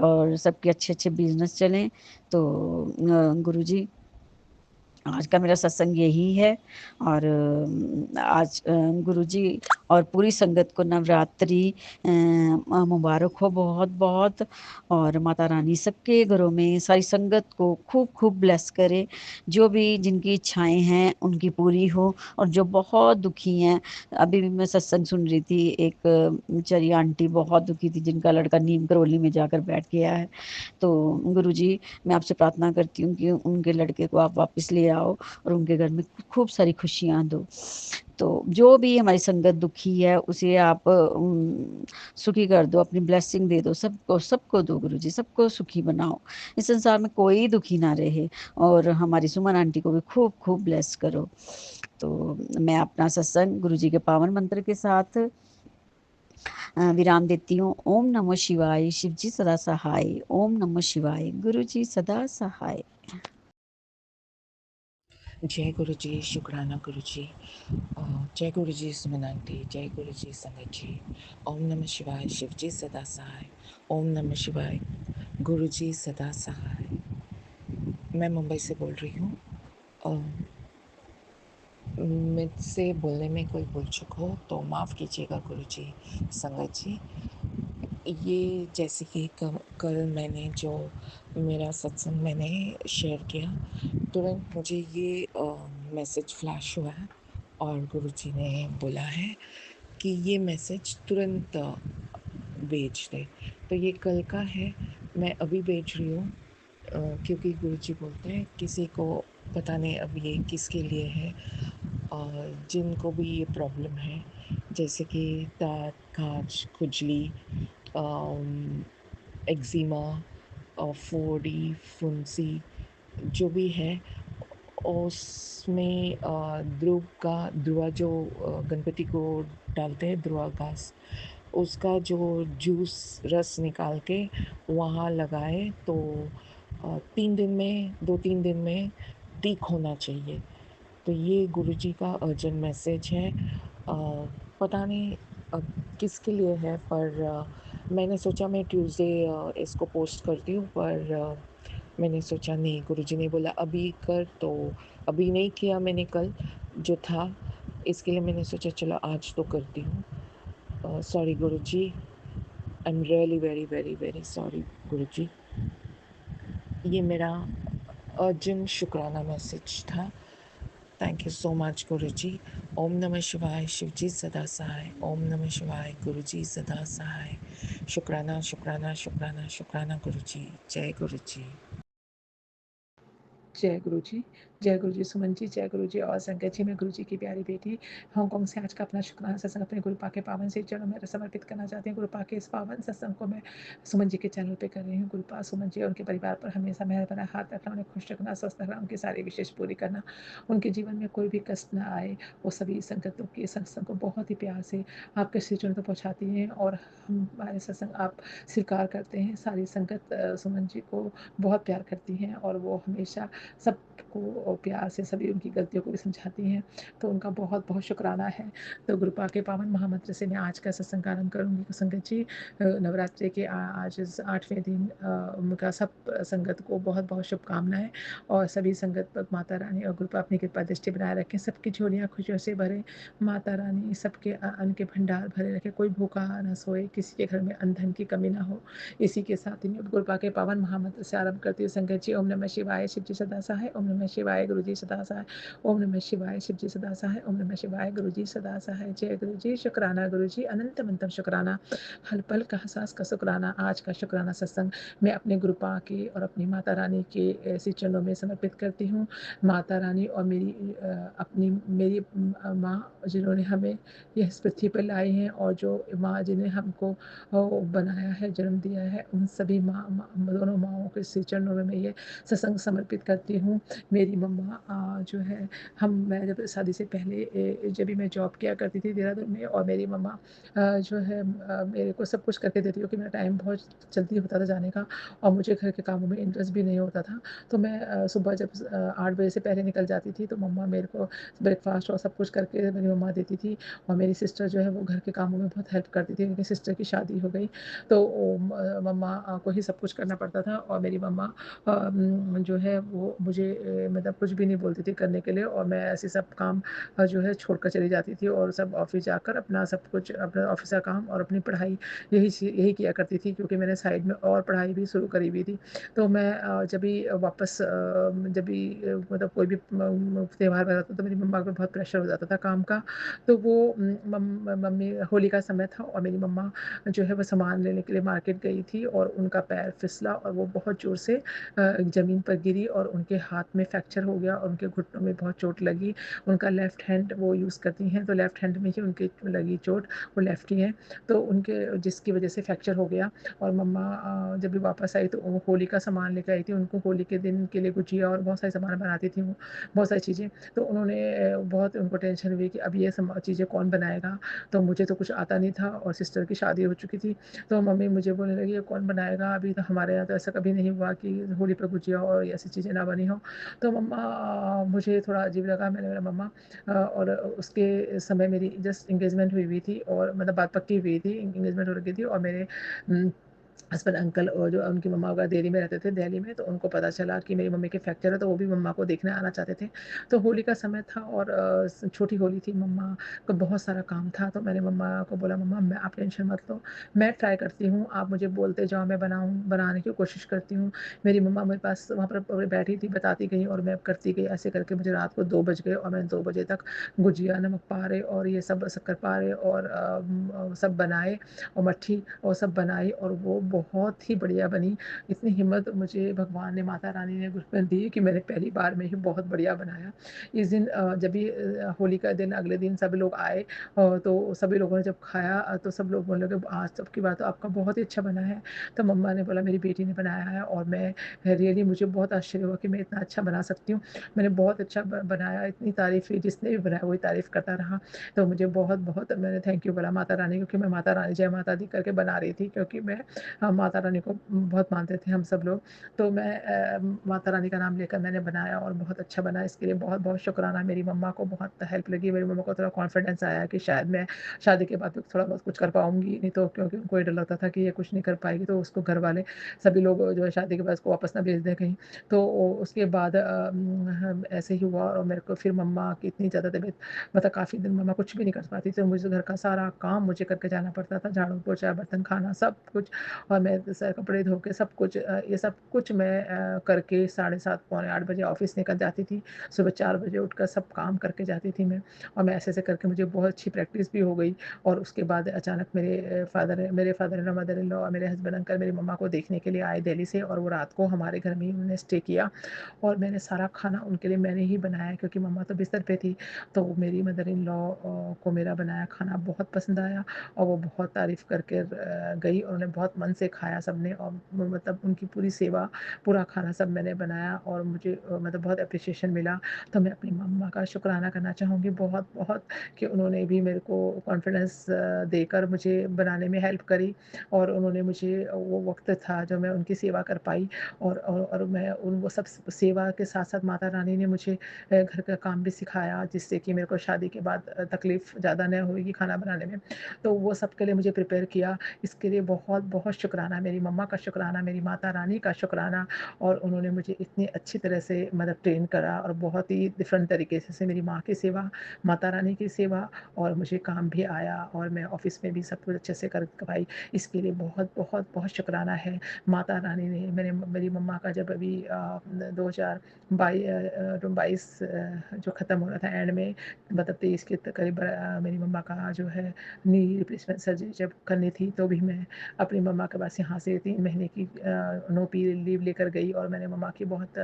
और सबके अच्छे-अच्छे बिज़नेस चलें। तो गुरुजी आज का मेरा सत्संग यही है, और आज गुरुजी और पूरी संगत को नवरात्रि मुबारक हो बहुत-बहुत, और माता रानी सबके घरों में सारी संगत को खूब-खूब ब्लेस करे। जो भी जिनकी इच्छाएँ हैं उनकी पूरी हो, और जो बहुत दुखी हैं, अभी भी मैं सत्संग सुन रही थी, एक बेचारी आंटी बहुत दुखी थी जिनका लड़का नीम करौली में जाकर बैठ गया है। तो गुरुजी मैं आपसे प्रार्थना करती हूँ कि उनके लड़के को आप वापस ले आओ और उनके घर में खूब सारी खुशियाँ दो। तो जो भी हमारी संगत दुखी है उसे आप सुखी कर दो, अपनी ब्लेसिंग दे दो, सबको सबको दो गुरुजी, सबको सुखी बनाओ। इस संसार में कोई दुखी ना रहे, और हमारी सुमन आंटी को भी खूब-खूब ब्लेस करो। तो मैं अपना सत्संग गुरुजी के पावन मंत्र के साथ विराम देती हूँ। ओम नमः शिवाय, शिव जी सदा सहाय। ओम नमः शिवाय, गुरु जी सदा सहाय। जय गुरु जी, शुक्राना गुरु जी। जय गुरु जी सुमन आंटी, जय गुरु जी संगत जी। ओम नमः शिवाय, शिव जी सदा सहाय। ओम नमः शिवाय, गुरु जी सदा सहाय। मैं मुंबई से बोल रही हूँ। मुझसे बोलने में कोई भूल चूक हो तो माफ़ कीजिएगा गुरु जी, संगत जी। ये जैसे कि कल मैंने जो मेरा सत्संग मैंने शेयर किया, तुरंत मुझे ये मैसेज फ्लैश हुआ है, और गुरुजी ने बोला है कि ये मैसेज तुरंत भेज दे। तो ये कल का है, मैं अभी भेज रही हूँ, क्योंकि गुरुजी बोलते हैं किसी को पता नहीं अब ये किसके लिए है, और जिनको भी ये प्रॉब्लम है, जैसे कि दाँत, खाज, खुजली, एक्जिमा, फोड़ी, फुंसी, जो भी है, उसमें ध्रुवा जो गणपति को डालते हैं ध्रुवा घास, उसका जो जूस रस निकाल के वहाँ लगाए तो 3 दिन में 2-3 दिन में ठीक होना चाहिए। तो ये गुरुजी का अर्जेंट मैसेज है। पता नहीं अब किसके लिए है, पर मैंने सोचा मैं ट्यूसडे इसको पोस्ट करती हूँ, पर मैंने सोचा नहीं, गुरुजी ने बोला अभी कर, तो अभी नहीं किया मैंने कल जो था, इसके लिए मैंने सोचा चलो आज तो करती हूँ। Sorry guruji, I am really very very very sorry guruji. ये मेरा अर्जेंट शुक्राना मैसेज था। Thank you so much guruji. ओम नमः शिवाय, शिवजी सदा सहाय। ओम नमः शिवाय, गुरुजी सदा सहाय। शुक्राना शुक्राना शुक्राना शुक्राना गुरुजी। जय गुरुजी। जय गुरु जी, जय गुरु जी सुमन जी, जय गुरु जी और संगत जी। मैं गुरु जी की प्यारी बेटी हांगकांग से आज का अपना शुक्राना सत्संग अपने गुरु पा के पावन से चरणों में समर्पित करना चाहती हूँ। गुरु पा के इस पावन सत्संग को मैं सुमन जी के चैनल पे कर रही हूँ। गुरु पा सुमन जी और उनके परिवार पर हमेशा मेहर भरा हाथ रखना, उन्हें खुश रखना, स्वस्थ रखना, उनकी सारी विशेष पूरी करना, उनके जीवन में कोई भी कष्ट ना आए। वो सभी संगतों के सत्संग को बहुत ही प्यार से आपके श्री चरणों तक पहुँचाती हैं और हमारे सत्संग आप स्वीकार करते हैं। सारी संगत सुमन जी को बहुत प्यार करती हैं और वो हमेशा सबको प्यार से सभी उनकी गलतियों को भी समझाती हैं, तो उनका बहुत बहुत शुक्राना है। तो गुरुपा के पावन महामंत्र से मैं आज का सत्संग आरंभ करूँगी। तो संगत जी नवरात्रि के आज इस 8वें दिन उनका सब संगत को बहुत बहुत शुभकामनाएं और सभी संगत पर माता रानी और गुरुपा अपनी कृपा दृष्टि बनाए रखें, सबकी झोलियाँ खुशियों से भरे, माता रानी सबके अन्न के भंडार भरे रखे, कोई भूखा न सोए, किसी के घर में अन्न धन की कमी ना हो। इसी के साथ ही मैं गुरुपा के पावन महामंत्र से आरंभ करती हूँ। संगत जी ओम नमः शिवाय, शिव जी सदा सहाय। ओम नमः शिवाय, गुरु जी सदा सहाय। ओम नमः शिवाय, शिव जी सदा सहाय। ओम नमः शिवाय, गुरु जी सदा सहाय। जय गुरु जी, शुक्राना गुरु जी, अनंत मंतम शुक्राना, हल पल का एहसास का शुक्राना। आज का शुक्राना सत्संग मैं अपने गुरुपा के और अपनी माता रानी के ऐसे चरणों में समर्पित करती हूँ। माता रानी और मेरी माँ जिन्होंने हमें यह इस पृथ्वी पर लाए हैं और जो माँ जिन्हें हमको बनाया है, जन्म दिया है, उन सभी दोनों माँओं के श्री चरणों में मैं ये सत्संग समर्पित करती हूँ। मेरी मम्मा जो है मैं जब शादी से पहले जब भी मैं जॉब किया करती थी देहरादून में, और मेरी मम्मा जो है मेरे को सब कुछ करके देती, क्योंकि मेरा टाइम बहुत जल्दी होता था जाने का और मुझे घर के कामों में इंटरेस्ट भी नहीं होता था। तो मैं सुबह जब 8 बजे से पहले निकल जाती थी तो मम्मा मेरे को ब्रेकफास्ट और सब कुछ करके मेरी मम्मा देती थी, और मेरी सिस्टर जो है वो घर के कामों में बहुत हेल्प करती थी, क्योंकि सिस्टर की शादी हो गई तो मम्मा को ही सब कुछ करना पड़ता था। और मेरी मम्मा जो है वो मुझे मतलब कुछ भी नहीं बोलती थी करने के लिए, और मैं ऐसे सब काम जो है छोड़कर चली जाती थी और सब ऑफिस जाकर अपना सब कुछ, अपना ऑफिस का काम और अपनी पढ़ाई यही किया करती थी, क्योंकि मैंने साइड में और पढ़ाई भी शुरू करी हुई थी। तो मैं जब भी वापस जब भी मतलब कोई भी त्यौहार वगैरह था तो मेरी मम्मा पे बहुत प्रेशर हो जाता था काम का। तो वो मम्मी, होली का समय था और मेरी मम्मा जो है वो सामान लेने के लिए मार्केट गई थी और उनका पैर फिसला और वो बहुत ज़ोर से ज़मीन पर गिरी और उनके हाथ में फ्रैक्चर हो गया और उनके घुटनों में बहुत चोट लगी। उनका लेफ़्ट हैंड वो यूज़ करती हैं, तो लेफ़्ट हैंड में ही उनकी लगी चोट, वो लेफ़्टी हैं, तो उनके जिसकी वजह से फ्रैक्चर हो गया। और मम्मा जब भी वापस आई तो वो होली का सामान लेकर आई थी, उनको होली के दिन के लिए गुजिया और बहुत सारे सामान बनाती थी वो, बहुत सारी चीज़ें। तो उन्होंने बहुत उनको टेंशन हुई कि अब ये चीज़ें कौन बनाएगा, तो मुझे तो कुछ आता नहीं था और सिस्टर की शादी हो चुकी थी। तो मम्मी मुझे बोलने लगी ये कौन बनाएगा, अभी तो हमारे यहाँ तो ऐसा कभी नहीं हुआ कि होली पे गुजिया और ऐसी चीज़ें ना बनी हो। तो मम्मा मुझे थोड़ा अजीब लगा, मैंने बोला मम्मा और उसके समय मेरी जस्ट एंगेजमेंट हुई थी और मतलब बात पक्की हुई थी, एंगेजमेंट हो रखी थी और मेरे हस्बैंड अंकल और जो उनकी मम्मा वगैरह दिल्ली में रहते थे, दिल्ली में, तो उनको पता चला कि मेरी मम्मी के फ्रैक्चर है, तो वो भी मम्मा को देखने आना चाहते थे। तो होली का समय था और छोटी होली थी, मम्मा को बहुत सारा काम था, तो मैंने मम्मा को बोला मम्मा आप टेंशन मत लो, मैं ट्राई करती हूँ, आप मुझे बोलते जाओ, मैं बनाने की कोशिश करती हूँ। मेरी मम्मा मेरे पास वहाँ पर बैठी थी, बताती गई और मैं करती गई, ऐसे करके मुझे रात को 2 बज गए और मैंने 2 बजे तक गुजिया, नमक पारे और ये सब शक्कर पारे और सब बनाए और मट्ठी और सब बनाई और वो बहुत ही बढ़िया बनी। इतनी हिम्मत मुझे भगवान ने, माता रानी ने मुझ में दी कि मैंने पहली बार में ही बहुत बढ़िया बनाया। इस दिन जब भी होली का दिन अगले दिन सब लोग आए तो सभी लोगों ने जब खाया तो सब लोग बोलने लगे, आज सबकी बात तो आपका बहुत ही अच्छा बना है। तो मम्मा ने बोला मेरी बेटी ने बनाया है और मैं रियली मुझे बहुत आश्चर्य हुआ कि मैं इतना अच्छा बना सकती हूँ। मैंने बहुत अच्छा बनाया, इतनी तारीफ़ हुई, जिसने भी बनाया वही तारीफ़ करता रहा। तो मुझे बहुत-बहुत मैंने थैंक यू बोला माता रानी को कि मैं माता रानी जय माता दी करके बना रही थी, क्योंकि मैं माता रानी को बहुत मानते थे हम सब लोग। तो मैं माता रानी का नाम लेकर मैंने बनाया और बहुत अच्छा बना। इसके लिए बहुत-बहुत शुक्राना। मेरी मम्मा को बहुत हेल्प लगी। मेरी मम्मा को थोड़ा कॉन्फिडेंस आया कि शायद मैं शादी के बाद भी थोड़ा बहुत कुछ कर पाऊँगी, नहीं तो क्योंकि उनको ये डर लगता था कि ये कुछ नहीं कर पाएगी, तो उसको घरवाले सभी लोग जो है शादी के बाद उसको वापस ना भेज दें कहीं। तो उसके बाद ऐसे ही हुआ और मेरे को फिर मम्मा की इतनी ज़्यादा तबीयत, मतलब काफ़ी दिन मम्मा कुछ भी नहीं कर पाती थी। मुझे घर का सारा काम मुझे करके जाना पड़ता था, झाड़ू, पोछा, बर्तन, खाना सब कुछ। और मैं स कपड़े धो के सब कुछ ये सब कुछ मैं करके 7:30 पौने 8 बजे ऑफ़िस निकल जाती थी। सुबह 4 बजे उठकर सब काम करके जाती थी मैं, और मैं ऐसे-ऐसे करके मुझे बहुत अच्छी प्रैक्टिस भी हो गई। और उसके बाद अचानक मेरे father in law, mother in law और मेरे हस्बैंड अंकल मेरी मम्मा को देखने के लिए आए दिल्ली से, और वो रात को हमारे घर में ही उन्होंने स्टे किया। और मैंने सारा खाना उनके लिए मैंने ही बनाया, क्योंकि मम्मा तो बिस्तर पे थी। तो मेरी मदर इन लॉ को मेरा बनाया खाना बहुत पसंद आया, और वो बहुत तारीफ़ करके गई, और उन्हें बहुत मन से खाया सबने, और मतलब उनकी पूरी सेवा, पूरा खाना सब मैंने बनाया, और मुझे मतलब बहुत एप्रिसिएशन मिला। तो मैं अपनी मम्मा का शुक्राना करना चाहूँगी बहुत-बहुत कि उन्होंने भी मेरे को कॉन्फिडेंस देकर मुझे बनाने में हेल्प करी, और उन्होंने मुझे वो वक़्त था जो मैं उनकी सेवा कर पाई। और मैं उन वो सब सेवा के साथ-साथ माता रानी ने मुझे घर का काम भी सिखाया, जिससे कि मेरे को शादी के बाद तकलीफ़ ज़्यादा नहीं होएगी खाना बनाने में। तो वो सब के लिए मुझे प्रिपेयर किया। इसके लिए बहुत-बहुत शुक्राना, मेरी मम्मा का शुक्राना, मेरी माता रानी का शुक्राना। और उन्होंने मुझे इतनी अच्छी तरह से मतलब ट्रेन करा, और बहुत ही डिफ़रेंट तरीके से मेरी माँ की सेवा, माता रानी की सेवा, और मुझे काम भी आया, और मैं ऑफ़िस में भी सब कुछ अच्छे से कर पाई। इसके लिए बहुत शुक्राना है। माता रानी ने मेरी मम्मा का जब अभी 2022 जो ख़त्म हो रहा था एंड में, मतलब 23 के करीब मेरी मम्मा का जो है नी रिप्लेसमेंट सर्जरी जब करनी थी, तो भी मैं अपनी मम्मा के पास यहाँ से 3 महीने की नो पी लीव लेकर गई, और मैंने मम्मा की बहुत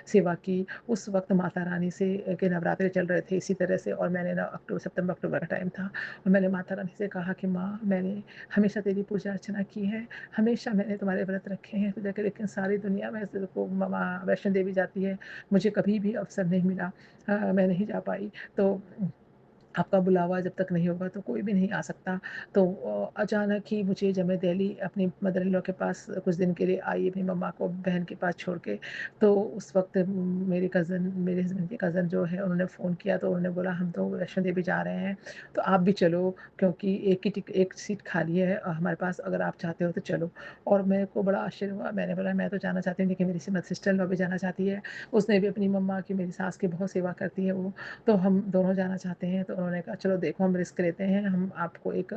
सेवा की। उस वक़्त माता रानी से के नवरात्रे चल रहे थे इसी तरह से, और मैंने ना सितंबर अक्टूबर का टाइम था, और मैंने माता रानी से कहा कि माँ, मैंने हमेशा तेरी पूजा अर्चना की है, हमेशा मैंने तुम्हारे व्रत रखे हैं पूजा के, लेकिन सारी दुनिया में तेरे को मम्मा वैष्णो देवी जाती है, मुझे कभी भी अवसर नहीं मिला, मैं नहीं जा पाई। तो आपका बुलावा जब तक नहीं होगा तो कोई भी नहीं आ सकता। तो अचानक ही मुझे, जब मैं दिल्ली अपनी मदर इन लॉ के पास कुछ दिन के लिए आई, अपनी मम्मा को बहन के पास छोड़ के, तो उस वक़्त मेरे हस्बैंड के कज़न जो है उन्होंने फ़ोन किया, तो उन्होंने बोला हम तो वैष्णो देवी जा रहे हैं, तो आप भी चलो, क्योंकि एक सीट खाली है हमारे पास, अगर आप चाहते हो तो चलो। और मेरे को बड़ा आश्चर्य हुआ, मैंने बोला मैं तो जाना चाहती हूँ, लेकिन मेरी सिस्टर इन लॉ भी जाना चाहती है। उसने भी अपनी मम्मा की, मेरी सास की बहुत सेवा करती है वो, तो हम दोनों जाना चाहते हैं। तो उन्होंने कहा चलो देखो हम रिस्क लेते हैं, हम आपको एक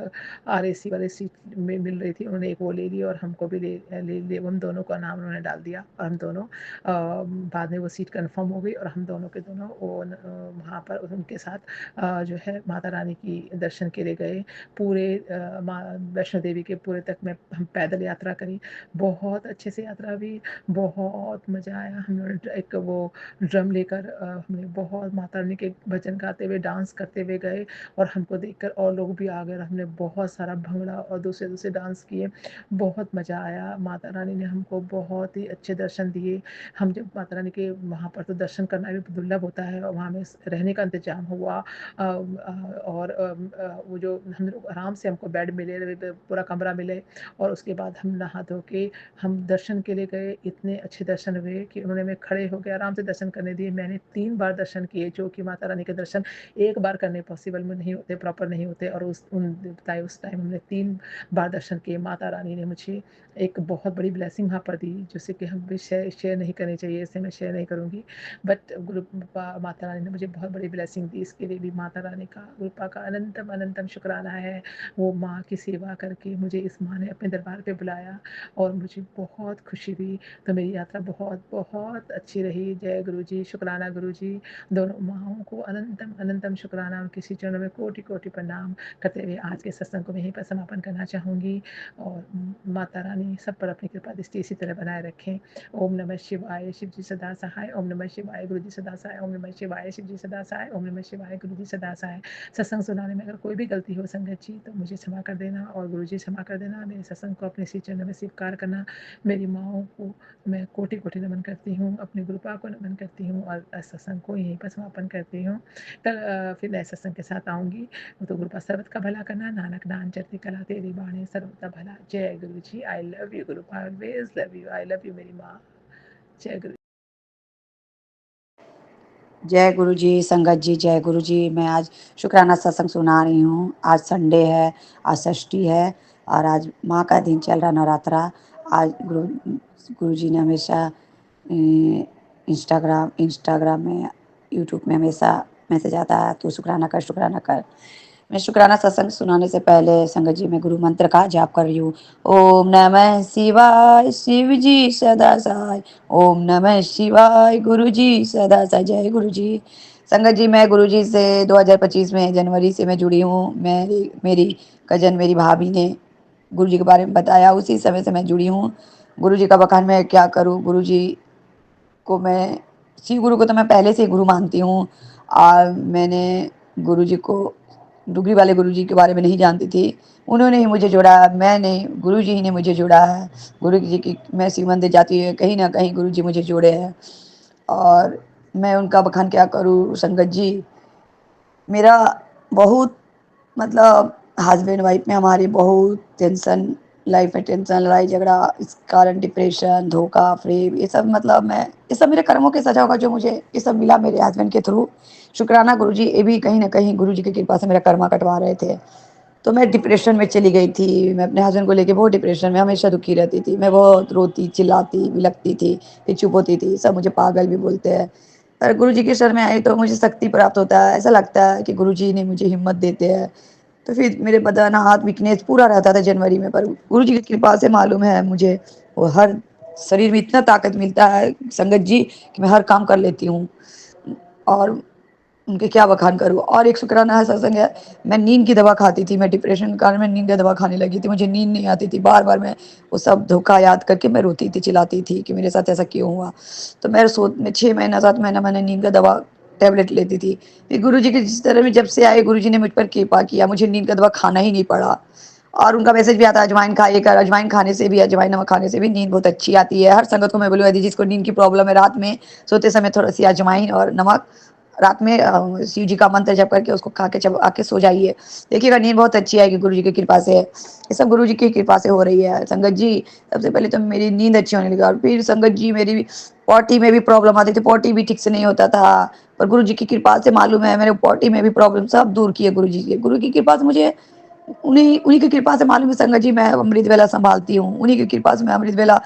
आरएसी वाली सीट मिल रही थी, उन्होंने एक वो ले ली, और हमको भी ले हम दोनों का नाम उन्होंने डाल दिया, और हम दोनों बाद में वो सीट कन्फर्म हो गई, और हम दोनों के दोनों वहाँ पर उनके साथ जो है माता रानी की दर्शन के लिए गए। पूरे माँ वैष्णो देवी के पूरे तक में हम पैदल यात्रा करी, बहुत अच्छे से यात्रा हुई, बहुत मज़ा आया। हम लोग एक वो ड्रम लेकर हमने बहुत माता रानी के भजन गाते हुए, डांस करते हुए गए, और हमको देखकर और लोग भी आ गए, और हमने बहुत सारा भंगड़ा और दूसरे-दूसरे डांस किए। बहुत मज़ा आया, माता रानी ने हमको बहुत ही अच्छे दर्शन दिए। हम जब माता रानी के वहाँ पर, तो दर्शन करना भी दुर्लभ होता है, और वहाँ में रहने का इंतज़ाम हुआ, और वो जो हम लोग आराम से, हमको बेड मिले, पूरा कमरा मिले, और उसके बाद हम नहा धो के हम दर्शन के लिए गए। इतने अच्छे दर्शन हुए कि उन्होंने हमें खड़े होके आराम से दर्शन करने दिए। मैंने 3 बार दर्शन किए, जो कि माता रानी के दर्शन एक बार करने पॉसिबल में नहीं होते, प्रॉपर नहीं होते, और उस टाइम हमने 3 बार दर्शन किए। माता रानी ने मुझे एक बहुत बड़ी ब्लेसिंग वहाँ पर दी, जिसे कि हम भी शेयर नहीं करनी चाहिए, इसलिए मैं शेयर नहीं करूँगी। बट माता रानी ने मुझे बहुत बड़ी ब्लेसिंग दी, इसके लिए भी माता रानी का, गुरुपा का अनंतम अनंतम शुक्राना है। वो माँ की सेवा करके मुझे इस माँ ने अपने दरबार पे बुलाया, और मुझे बहुत खुशी हुई। तो मेरी यात्रा बहुत अच्छी रही। जय गुरु जी, शुक्राना गुरु जी। दोनों माँओं को अनंतम अनंतम शुक्राना, उनके के श्री चरणों में कोटि-कोटि प्रणाम करते हुए आज के सत्संग को मैं यहीं पर समापन करना चाहूँगी और माता रानी सब पर अपनी कृपा दृष्टि इसी तरह बनाए रखें। ओम नमः शिवाय, शिव जी सदा सहाय। ओम नमः शिवाय, गुरु जी सदा सहाय। ओम नमः शिवाय, शिव जी सदा सहाय। ओम नमः शिवाय, गुरु जी सदा सहाय। सत्संग सुनाने में अगर कोई भी गलती हो संगत जी तो मुझे क्षमा कर देना और गुरु जी क्षमा कर देना। मेरे सत्संग को अपने श्री चरणों में स्वीकार करना। मेरी माँओं को मैं कोटि-कोटि नमन करती हूँ, अपनी गुरुपा को नमन करती हूँ और सत्संग को यहीं पर समापन करती हूँ। फिर नए सत्संग के साथ आऊँगी। तो गुरुपा सर्वत का भला करना, नानक नाम चढ़ती कला तेरी बाणी सर्वदा भला। जय guru ji. I love you गुरुपा, always love you. I love you मेरी माँ। जय गुरु। जय गुरु जी, संगत जी, जय गुरु जी। मैं आज शुक्राना सत्संग सुना रही हूँ। आज संडे है, आज षष्ठी है और आज माँ का दिन चल रहा नवरात्रा। आज गुरु जी ने हमेशा इंस्टाग्राम में, यूट्यूब में हमेशा मैसेज आता है, तू शुक्राना कर, शुक्राना कर। मैं शुक्राना सत्संग सुनाने से पहले संगत जी मैं गुरु मंत्र का जाप कर रही हूँ। ओम नमः शिवाय, शिव जी सदा सहाय। ओम नमः शिवाय, गुरु जी सदा सहाय। जय गुरु जी। संगत जी मैं गुरु जी से 2025 में जनवरी से मैं जुड़ी हूँ। मेरी कजन, मेरी भाभी ने गुरु जी के बारे में बताया, उसी समय से मैं जुड़ी हूँ। गुरु जी का बखान मैं क्या करूँ। गुरु जी को मैं, शिव गुरु को तो मैं पहले से ही गुरु मानती हूँ और मैंने गुरु जी को, डुगरी वाले गुरु जी के बारे में नहीं जानती थी। उन्होंने ही मुझे जोड़ा, मैं नहीं, गुरु जी ही ने मुझे जोड़ा है। गुरु जी की मैं शिव मंदिर जाती हूँ, कहीं ना कहीं गुरु जी मुझे जोड़े हैं और मैं उनका बखान क्या करूँ। संगत जी मेरा बहुत, मतलब हस्बैंड वाइफ में हमारी बहुत टेंशन, लाइफ में टेंशन, लड़ाई झगड़ा, इस कारण डिप्रेशन, धोखा, फ्रेब, ये सब, मतलब मैं, ये सब मेरे कर्मों के सजा होगा जो मुझे ये सब मिला मेरे हस्बैंड के थ्रू। शुक्राना गुरुजी, ये भी कहीं ना कहीं गुरुजी की कृपा से मेरा कर्मा कटवा रहे थे। तो मैं डिप्रेशन में चली गई थी। मैं अपने हस्बैंड को लेके बहुत डिप्रेशन में हमेशा दुखी रहती थी। मैं बहुत रोती, चिल्लाती, बिलकती थी, फिर चुप होती थी। सब मुझे पागल भी बोलते हैं। पर गुरुजी के शरण में आई तो मुझे शक्ति प्राप्त होता है। ऐसा लगता है कि गुरुजी ने मुझे हिम्मत देते हैं। तो फिर मेरे बदन, हाथ, वीकनेस पूरा रहता था जनवरी में, पर गुरुजी की कृपा से मालूम है मुझे, वो हर शरीर में इतना ताकत मिलता है संगत जी कि मैं हर काम कर लेती हूँ और उनके क्या बखान करूँ। और एक शुक्राना है सत्संग है, मैं नींद की दवा खाती थी। मैं डिप्रेशन के कारण मैं नींद की दवा खाने लगी थी। मुझे नींद नहीं आती थी। बार बार मैं वो सब धोखा याद करके मैं रोती थी, चिल्लाती थी कि मेरे साथ ऐसा क्यों हुआ। तो मैं 6 महीना 7 महीना मैंने नींद का दवा टैबलेट लेती थी। फिर गुरु जी के जिस तरह में जब से आए, गुरु जी ने मुझ पर कृपा किया, मुझे नींद का दवा खाना ही नहीं पड़ा। और उनका मैसेज भी आता है, अजवाइन खाइए कर। अजवाइन खाने से भी, अजवाइन नमक खाने से भी नींद बहुत अच्छी आती है। हर संगत को मैं बोलूँ, यदि जिसको नींद की प्रॉब्लम है, रात में सोते समय थोड़ा सी अजवाइन और नमक रात में शिव जी का मंत्र जप करके उसको खा के जब आके सो जाइए, देखिएगा नींद बहुत अच्छी आएगी। गुरु जी की कृपा से, ये सब गुरु जी की कृपा से हो रही है संगत जी। सबसे पहले तो मेरी नींद अच्छी होने लगी और फिर संगत जी मेरी पॉटी में भी प्रॉब्लम आती थी। पॉटी भी ठीक से नहीं होता था, पर गुरु जी की कृपा से मालूम है मेरे पॉटी में भी प्रॉब्लम सब दूर किए गुरु जी के। गुरु की कृपा से मुझे, उन्हीं उन्हीं की कृपा से मालूम है संगत जी, मैं अमृत वेला संभालती हूँ। उन्हीं की कृपा से मैं अमृत वेला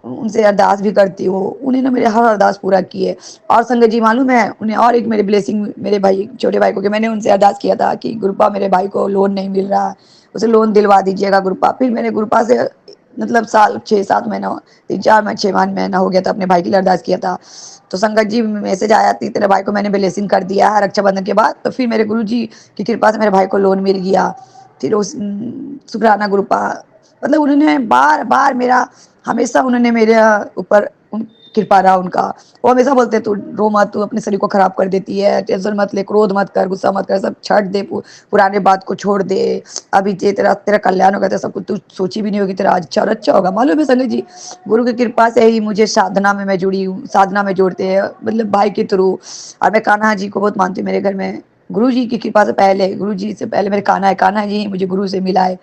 उनसे अरदास भी करती हूँ। उन्होंने मेरे हर अरदास पूरा की है। और संगत जी मालूम है, उन्हें और एक मेरे ब्लेसिंग, मेरे भाई, छोटे भाई को, कि मैंने उनसे अरदास किया था कि गुरुपा मेरे भाई को लोन नहीं मिल रहा है, उसे लोन दिलवा दीजिएगा गुरुपा। फिर मैंने गुरुपा से, मतलब साल 6-7 महीना, 3-4 महीना हो गया था, अपने भाई के लिए अरदास किया था। तो संगत जी मैसेज आया थी, तेरे भाई को मैंने ब्लेसिंग कर दिया है रक्षाबंधन के बाद। तो फिर मेरे गुरु जी की कृपा से मेरे भाई को लोन मिल गया। फिर उस शुक्राना गुरुपा, मतलब उन्होंने बार बार मेरा, हमेशा उन्होंने मेरे ऊपर कृपा रहा उनका। वो हमेशा बोलते, तू रो मत, तू अपने शरीर को खराब कर देती है, टेंशन मत ले, क्रोध मत कर, गुस्सा मत कर, सब छੱਡ दे, पुराने बात को छोड़ दे। अभी जे तेरा तेरा कल्याण होगा, तो सब कुछ तू सोची भी नहीं होगी, तेरा अच्छा और अच्छा होगा। मालूम है संगत जी, गुरु की कृपा से ही मुझे साधना में मैं जुड़ी हूँ। साधना में जोड़ते हैं, मतलब भाई के थ्रू। और मैं कान्हा जी को बहुत मानती हूँ मेरे घर में। गुरु जी की कृपा से पहले, गुरु जी से पहले मेरे कान्हा है। कान्हा जी ही मुझे गुरु से मिला है।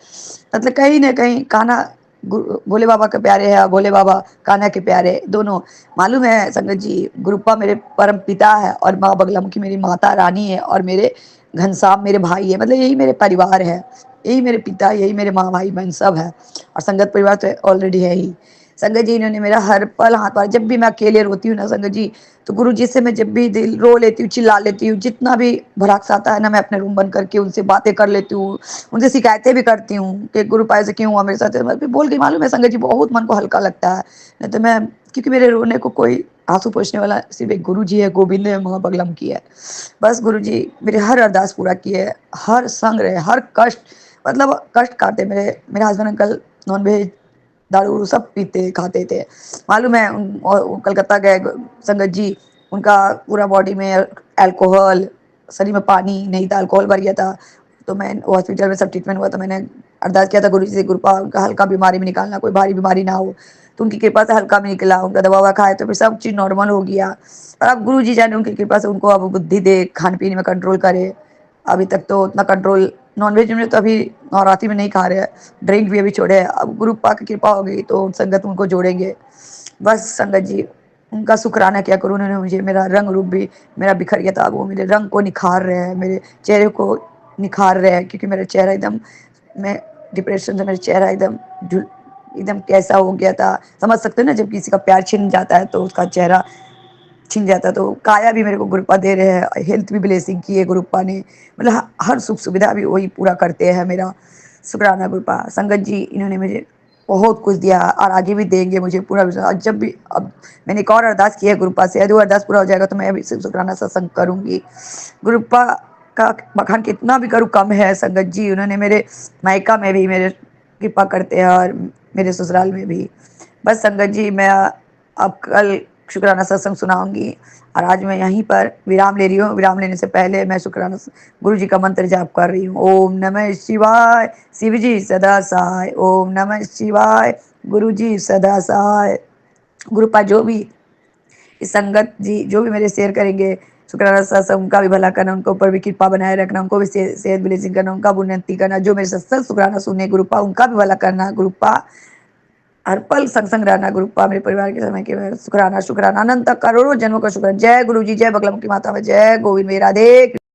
मतलब कहीं ना कहीं कान्हा भोले बाबा के प्यारे है, भोले बाबा कान्हा के प्यारे, दोनों। मालूम है संगत जी, गुरुपा मेरे परम पिता है और माँ बगलामुखी मेरी माता रानी है और मेरे घनश्याम मेरे भाई है। मतलब यही मेरे परिवार है, यही मेरे पिता, यही मेरे माँ, भाई बहन सब है। और संगत परिवार तो ऑलरेडी है ही। संगत जी इन्होंने मेरा हर पल हाथ पार। जब भी मैं अकेले रोती हूँ ना संगत जी, तो गुरु जी से मैं जब भी दिल रो लेती हूँ, चिल्ला लेती हूँ, जितना भी भड़ास आता है ना, मैं अपने रूम बंद करके उनसे बातें कर लेती हूँ, उनसे शिकायतें भी करती हूँ कि गुरु पाए से क्यों हुआ मेरे साथ। मैं फिर बोल के, मालूम है संगत जी, बहुत मन को हल्का लगता है। नहीं तो मैं, क्योंकि मेरे रोने को कोई आंसू पोंछने वाला सिर्फ एक गुरुजी है, गोविंद है, महाबगलम की है। बस गुरुजी मेरे हर अरदास पूरा किए, हर संग रहे, हर कष्ट, मतलब कष्ट काटे। मेरे हस्बैंड अंकल नॉन-वेज, दारू सब पीते खाते थे। मालूम है वो कलकत्ता गए संगत जी, उनका पूरा बॉडी में अल्कोहल, शरीर में पानी नहीं था, अल्कोहल भर गया था। तो मैं हॉस्पिटल में सब ट्रीटमेंट हुआ, तो मैंने अरदास किया था गुरु जी से, कृपा उनका हल्का बीमारी में निकालना, कोई भारी बीमारी ना हो। तो उनकी कृपा से हल्का में निकला, उनका दवा ववा खाए तो फिर सब चीज़ नॉर्मल हो गया। और अब गुरु जी जाने उनकी कृपा से उनको अब बुद्धि दे, खाने पीने में कंट्रोल करे। अभी तक तो उतना कंट्रोल, नॉनवेज में तो अभी नवरात्रि में नहीं खा रहे हैं, ड्रिंक भी अभी छोड़े हैं। अब गुरु पा की कृपा हो गई तो संगत उनको जोड़ेंगे। बस संगत जी उनका शुक्राना किया करो, उन्होंने मुझे, मेरा रंग रूप भी मेरा बिखर गया था, वो मेरे रंग को निखार रहे हैं, मेरे चेहरे को निखार रहे हैं। क्योंकि मेरा चेहरा एकदम, मैं डिप्रेशन से, मेरा चेहरा एकदम कैसा हो गया था। समझ सकते हो ना, जब किसी का प्यार छिन जाता है तो उसका चेहरा छिन जाता है। तो काया भी मेरे को गुरुपा दे रहे हैं, हेल्थ भी ब्लेसिंग की है गुरुपा ने, मतलब हर सुख सुविधा भी वही पूरा करते हैं। मेरा शुक्राना गुरुपा। संगत जी इन्होंने मुझे बहुत कुछ दिया और आगे भी देंगे मुझे पूरा विश्वास। जब भी अब मैंने एक और अरदास की है गुरुपा से, यदि वो अरदास पूरा हो जाएगा तो मैं अभी सिर्फ शुक्राना सत्संग करूँगी। गुरुपा का बखान कितना भी करूँ कम है संगत जी। उन्होंने मेरे मायका में भी मेरे कृपा करते हैं और मेरे ससुराल में भी। बस संगत जी मैं अब कल शुक्राना सत्संग सुनाऊंगी और आज मैं यहीं पर विराम ले रही हूँ। विराम लेने से पहले मैं शुक्राना गुरु जी का मंत्र जाप कर रही हूँ। ओम नमः शिवाय, शिव जी सदा सहाय। ओम नमः शिवाय, गुरु जी सदा सहाय। गुरुपा जो भी इस संगत जी जो भी मेरे शेयर करेंगे शुक्राना सत्संग, उनका भी भला करना, उनके ऊपर भी कृपा बनाए रखना, उनको भी सेहत ब्लेसिंग करना, उनका भी उन्नति करना। जो मेरे सत्संग शुक्राना सुने गुरुपा, उनका भी भला करना गुरुपा। हर पल संग संग रहना गुरुपा, मेरे परिवार के समय के शुक्राना शुक्राना, अनंत करोड़ों जन्मों का शुक्राना। जय गुरु जी, जय बगला मुखी माता में, जय गोविंद, मेरा राधे।